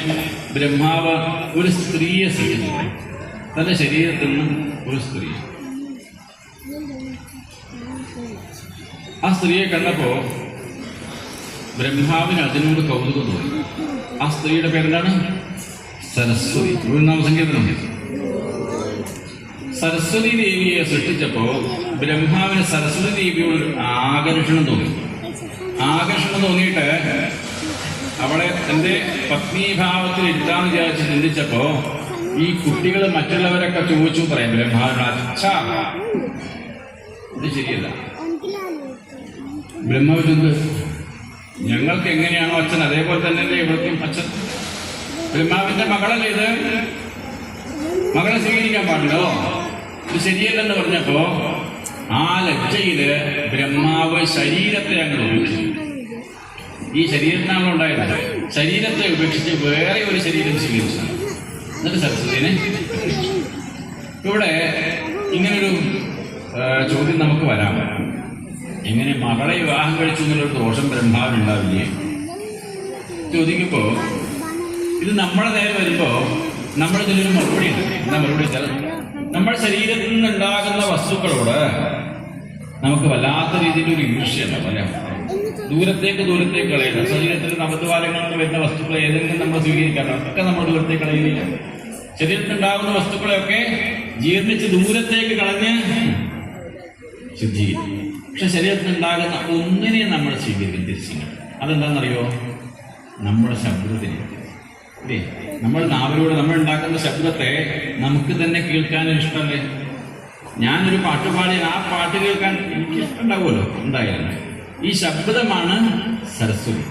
ബ്രഹ്മാവ് ഒരു സ്ത്രീയെ സൃഷ്ടിച്ചു. തന്റെ ശരീരത്തിൽ നിന്ന് ഒരു സ്ത്രീ. ആ സ്ത്രീയെ കണ്ടപ്പോ ബ്രഹ്മാവിന് അതിനോട് കൗതുകം തോന്നി. ആ സ്ത്രീയുടെ പേരെന്താണ്? സരസ്വതി. നാമ സങ്കീർത്തനം. സരസ്വതി ദേവിയെ സൃഷ്ടിച്ചപ്പോ ബ്രഹ്മാവിന് സരസ്വതി ദേവിയോട് ആകർഷണം തോന്നിയിട്ട് അവളെ തന്റെ പത്നീഭാവത്തിൽ ഇരുത്താന്ന് വിചാരിച്ച് ചിന്തിച്ചപ്പോ ഈ കുട്ടികൾ മറ്റുള്ളവരൊക്കെ ചോദിച്ചു പറയാം ബ്രഹ്മാവിനോട്, അച്ഛാ ഇത് ശരിയല്ല. ബ്രഹ്മാവിനെന്ത്? ഞങ്ങൾക്ക് എങ്ങനെയാണോ അച്ഛൻ അതേപോലെ തന്നെ ഇവിടേക്കും അച്ഛൻ. ബ്രഹ്മാവിന്റെ മകളല്ലേ ഇത്, മകളെ സ്വീകരിക്കാൻ പാടില്ലോ, ഇത് ശരിയല്ലെന്ന് പറഞ്ഞപ്പോ ആ ലജ്ജയില് ബ്രഹ്മാവ് ശരീരത്തെ അങ്ങ് ഉപേക്ഷിച്ചു. ഈ ശരീരത്തിനാണല്ലോ ഉണ്ടായത്. ശരീരത്തെ ഉപേക്ഷിച്ച് വേറെ ഒരു ശരീരം സ്വീകരിച്ചു. എന്നിട്ട് സരസ്വതിനെ. ഇവിടെ ഇങ്ങനൊരു ചോദ്യം നമുക്ക് വരാം. എങ്ങനെ മകളെ വിവാഹം കഴിച്ചു എന്നുള്ളൊരു ദോഷം ബ്രഹ്മാവിനുണ്ടാവില്ലേ ചോദിക്കുമ്പോ ഇത് നമ്മുടെ നേരെ വരുമ്പോ നമ്മളിതിലൊരു മറുപടി ഉണ്ട്. എന്താ മറുപടി? നമ്മുടെ ശരീരത്തിൽ നിന്നുണ്ടാകുന്ന വസ്തുക്കളോട് നമുക്ക് വല്ലാത്ത രീതിയിലൊരു ഈർഷ്യല്ല. പറയാം, ദൂരത്തേക്ക് കളയുക. ശരീരത്തിൽ നവദ്വാരങ്ങളിൽ നിന്ന് വരുന്ന വസ്തുക്കൾ ഏതെങ്കിലും നമ്മൾ സ്വീകരിക്കാറ് ഒക്കെ നമ്മൾ ദൂരത്തേക്ക് കളയുകയില്ല. ശരീരത്തിലുണ്ടാകുന്ന വസ്തുക്കളെയൊക്കെ ജീർണിച്ച് ദൂരത്തേക്ക് കളഞ്ഞ് ശുദ്ധീകരിക്കും. പക്ഷെ ശരീരത്തിലുണ്ടാകുന്ന ഒന്നിനെ നമ്മൾ സ്വീകരിക്കും തിരിച്ചു. അതെന്താണെന്നറിയോ? നമ്മുടെ ശബ്ദത്തിന് അല്ലേ? നമ്മൾ നാവിലൂടെ നമ്മൾ ഉണ്ടാക്കുന്ന ശബ്ദത്തെ നമുക്ക് തന്നെ കേൾക്കാൻ ഇഷ്ടമല്ലേ? ഞാനൊരു പാട്ട് പാടി ആ പാട്ട് കേൾക്കാൻ എനിക്ക് ഇഷ്ടമുണ്ടാവുമല്ലോ. ഉണ്ടായാലും ഈ ശബ്ദമാണ് സരസ്വതി.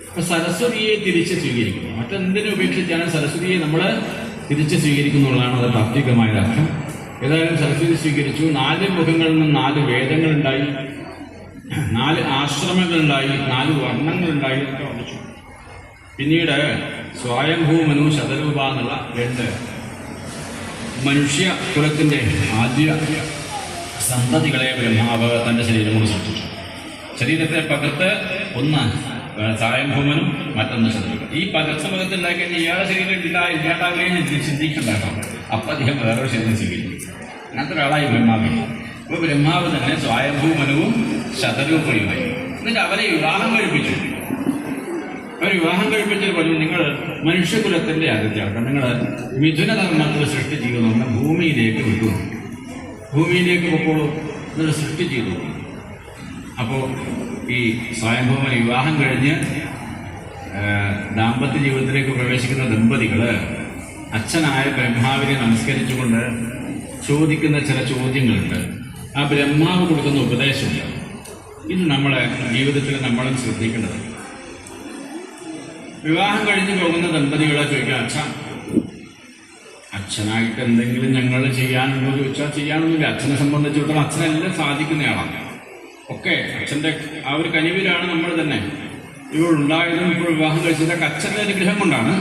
അപ്പൊ സരസ്വതിയെ തിരിച്ച് സ്വീകരിക്കുന്നു. മറ്റെന്തിനെ ഉപേക്ഷിച്ചാണ് സരസ്വതിയെ നമ്മൾ തിരിച്ച് സ്വീകരിക്കുന്നുള്ളതാണ് അത് താത്വികമായ അർത്ഥം. ഏതായാലും സരസ്വതി സ്വീകരിച്ചു. 4 മുഖങ്ങളിൽ നിന്ന് 4 വേദങ്ങളുണ്ടായി, 4 ആശ്രമങ്ങളുണ്ടായി, 4 വർണ്ണങ്ങളുണ്ടായി ഒക്കെ വന്നിച്ചു. പിന്നീട് സ്വയംഭൂമനു ശതരൂപ എന്നുള്ള 2 മനുഷ്യ കുലത്തിന്റെ ആദ്യ സന്തതികളെ ബ്രഹ്മാവ് തന്റെ ശരീരം കൊണ്ട് സൃഷ്ടിച്ചു. ശരീരത്തെ പകർത്ത് ഒന്ന് സ്വയംഭൂമനും മറ്റൊന്ന് ശതരൂപ. ഈ പകർച്ച പകർത്ത് ഉണ്ടാക്കി കഴിഞ്ഞാൽ ഇയാളുടെ ശരീരം ഇല്ലാണ്ടാവുകയും ചിന്തിക്കുണ്ടാക്കാം. അപ്പൊ അദ്ദേഹം വേറൊരു ശരീരം സ്വീകരിക്കും. അങ്ങനത്തെ ഒരാളായി ബ്രഹ്മാവ്. അപ്പൊ ബ്രഹ്മാവ് തന്നെ സ്വയംഭൂമനവും ശതരൂപയുമായി. എന്നിട്ട് അവരെ വിവാഹം കഴിപ്പിച്ചു. അവർ വിവാഹം കഴിപ്പിച്ചത് പറഞ്ഞു, നിങ്ങൾ മനുഷ്യകുലത്തിന്റെ ആദ്യത്തെയാണ്, നിങ്ങൾ മിഥുനധർമ്മത്തിൽ സൃഷ്ടി ചെയ്തു, ഭൂമിയിലേക്ക് വിട്ടു, ഭൂമിയിലേക്ക് പൊക്കോളൂ എന്നൊരു സൃഷ്ടി ചെയ്തു. അപ്പോൾ ഈ സ്വയംഭൂമൻ വിവാഹം കഴിഞ്ഞ് ദാമ്പത്യ ജീവിതത്തിലേക്ക് പ്രവേശിക്കുന്ന ദമ്പതികൾ അച്ഛനായ ബ്രഹ്മാവിനെ നമസ്കരിച്ചുകൊണ്ട് ചോദിക്കുന്ന ചില ചോദ്യങ്ങളുണ്ട്. ആ ബ്രഹ്മാവ് കൊടുക്കുന്ന ഉപദേശമുണ്ട്. ഇത് നമ്മളെ ജീവിതത്തിൽ നമ്മളും ശ്രദ്ധിക്കേണ്ടത്. വിവാഹം കഴിഞ്ഞ് പോകുന്ന ദമ്പതികളെ ചോദിക്കാം, അച്ഛനായിട്ട് എന്തെങ്കിലും ഞങ്ങൾ ചെയ്യാനുണ്ടോ ചോദിച്ചാൽ ചെയ്യാനൊന്നുമില്ല. അച്ഛനെ സംബന്ധിച്ചിടത്തോളം അച്ഛനെല്ലാം സാധിക്കുന്നയാളാണ്. ഒക്കെ അച്ഛൻ്റെ ആ ഒരു കനിവിലാണ് നമ്മൾ തന്നെ ഇവളുണ്ടായതും ഇപ്പോൾ വിവാഹം കഴിച്ചതൊക്കെ അച്ഛൻ്റെ അനുഗ്രഹം കൊണ്ടാണ്.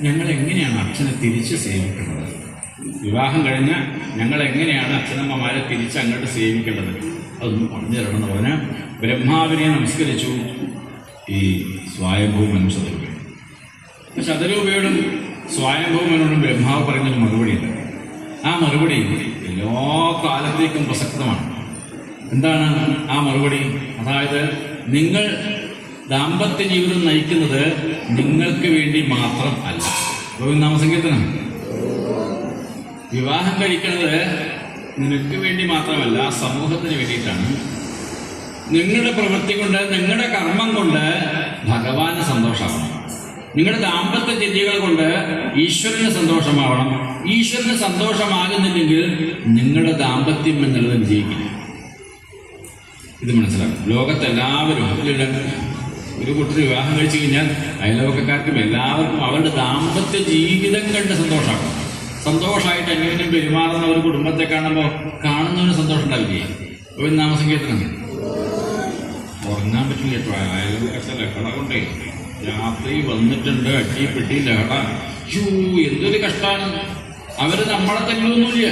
ഞങ്ങൾ എങ്ങനെയാണ് അച്ഛനെ തിരിച്ച് സേവിക്കേണ്ടത്? വിവാഹം കഴിഞ്ഞ ഞങ്ങൾ എങ്ങനെയാണ് അച്ഛനമ്മമാരെ തിരിച്ച് അങ്ങോട്ട് സേവിക്കേണ്ടത്? അതൊന്നും പറഞ്ഞു തരണമെന്ന് പറഞ്ഞ് ബ്രഹ്മാവിനെ നമസ്കരിച്ചു ഈ സ്വയംഭൂമനും ശതരൂപയും. ശതരൂപയോടും സ്വയംഭൂമനോടും ബ്രഹ്മാവ് പറയുന്നൊരു മറുപടിയുണ്ട്. ആ മറുപടി എല്ലാ കാലത്തേക്കും പ്രസക്തമാണ്. എന്താണ് ആ മറുപടി? അതായത് നിങ്ങൾ ദാമ്പത്യ ജീവിതം നയിക്കുന്നത് നിങ്ങൾക്ക് വേണ്ടി മാത്രം അല്ല. നാമസങ്കീർത്തനം. വിവാഹം കഴിക്കുന്നത് നിനക്ക് വേണ്ടി മാത്രമല്ല, സമൂഹത്തിന് വേണ്ടിയിട്ടാണ്. നിങ്ങളുടെ പ്രവൃത്തി കൊണ്ട്, നിങ്ങളുടെ കർമ്മം കൊണ്ട് ഭഗവാന് സന്തോഷമാവണം. നിങ്ങളുടെ ദാമ്പത്യ ചര്യകൾ കൊണ്ട് ഈശ്വരന് സന്തോഷമാവണം. ഈശ്വരന് സന്തോഷമാകുന്നില്ലെങ്കിൽ നിങ്ങളുടെ ദാമ്പത്യം എന്നുള്ളത് വിജയിക്കില്ല. ഇത് മനസ്സിലാക്കും. ലോകത്തെല്ലാവരും ഒരു കുട്ടി വിവാഹം കഴിച്ചു കഴിഞ്ഞാൽ അയൽവക്കക്കാർക്കും എല്ലാവർക്കും അവരുടെ ദാമ്പത്യ ജീവിതം കണ്ട് സന്തോഷമാക്കണം. സന്തോഷമായിട്ട് എങ്ങനെയും പെരുമാറുന്ന ഒരു കുടുംബത്തെ കാണുമ്പോൾ കാണുന്നവന് സന്തോഷം ഉണ്ടാവില്ലേ? ഒരു നാമസങ്കീർത്തനം. ഉറങ്ങാൻ പറ്റില്ല കേട്ടോ, അയൽവക്കത്തെ ലഹള കൊണ്ടേ. രാത്രി വന്നിട്ടുണ്ട് അടിപ്പെട്ടി ലഹള. എന്തൊരു കഷ്ടമാണ്. അവര് നമ്മളെ തല്ലൊന്നുമില്ല,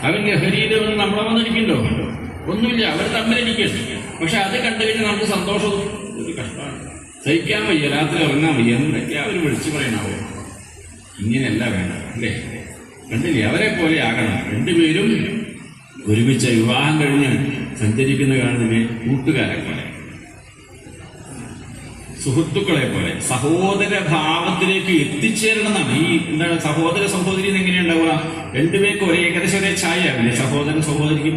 അവർ ലഹരിയില് വന്ന് നമ്മളെ വന്നിരിക്കണ്ടോ? ഒന്നുമില്ല, അവർ തമ്മിലിരിക്കട്ടെ. പക്ഷെ അത് കണ്ടു കഴിഞ്ഞാൽ നമുക്ക് സന്തോഷവും ഒരു കഷ്ടമാണ്. സഹിക്കാൻ വയ്യ, രാത്രി ഉറങ്ങാൻ വയ്യ. എന്തൊക്കെയാ അവർ വിളിച്ചു പറയണാവോ? ഇങ്ങനെയല്ല വേണം അല്ലേ? കണ്ടില്ലേ? അവരെ പോലെ ആകണം. രണ്ടുപേരും ഒരുമിച്ച് വിവാഹം കഴിഞ്ഞ് സഞ്ചരിക്കുന്ന കാണുന്നതിന് കൂട്ടുകാരെ പോലെ, സുഹൃത്തുക്കളെ പോലെ, സഹോദര ഭാവത്തിലേക്ക് എത്തിച്ചേരണമെന്നാണ്. ഈ എന്താണ് സഹോദര സഹോദരി എങ്ങനെ ഉണ്ടാവുക? രണ്ടുപേർക്ക് ഏകദേശം ഒരേ ഛായയാവില്ലേ സഹോദരൻ സഹോദരിക്കും?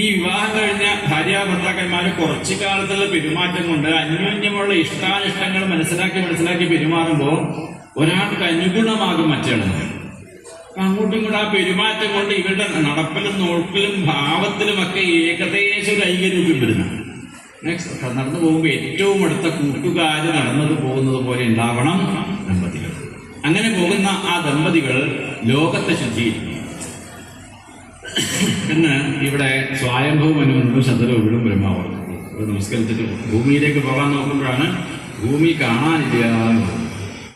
ഈ വിവാഹം കഴിഞ്ഞ ഭാര്യാഭർത്താക്കന്മാര് കുറച്ചു കാലത്തുള്ള പെരുമാറ്റം കൊണ്ട് അന്യോന്യമുള്ള ഇഷ്ടാനിഷ്ടങ്ങൾ മനസ്സിലാക്കി പെരുമാറുമ്പോൾ ഒരാൾക്ക് അനുഗുണമാകും മറ്റേയാളുകൾ. അങ്ങോട്ടും ഇങ്ങോട്ടും ആ പെരുമാറ്റം കൊണ്ട് ഇവരുടെ നടപ്പിലും നോക്കിലും ഭാവത്തിലുമൊക്കെ ഏകദേശം ഒരു ഐക്യരൂപം വരുന്നു. നടന്നു പോകുമ്പോൾ ഏറ്റവും അടുത്ത കൂട്ടുകാര് നടന്നത് പോകുന്നത് പോലെ ഉണ്ടാവണം ദമ്പതികൾ. അങ്ങനെ പോകുന്ന ആ ദമ്പതികൾ ലോകത്തെ ശുദ്ധീകരിക്കും എന്ന് ഇവിടെ സ്വയംഭൂമനും ശതരൂപിടും ബ്രഹ്മാവ് നമസ്കരിച്ചിട്ട് ഭൂമിയിലേക്ക് പോകാൻ നോക്കുമ്പോഴാണ് ഭൂമി കാണാനില്ല.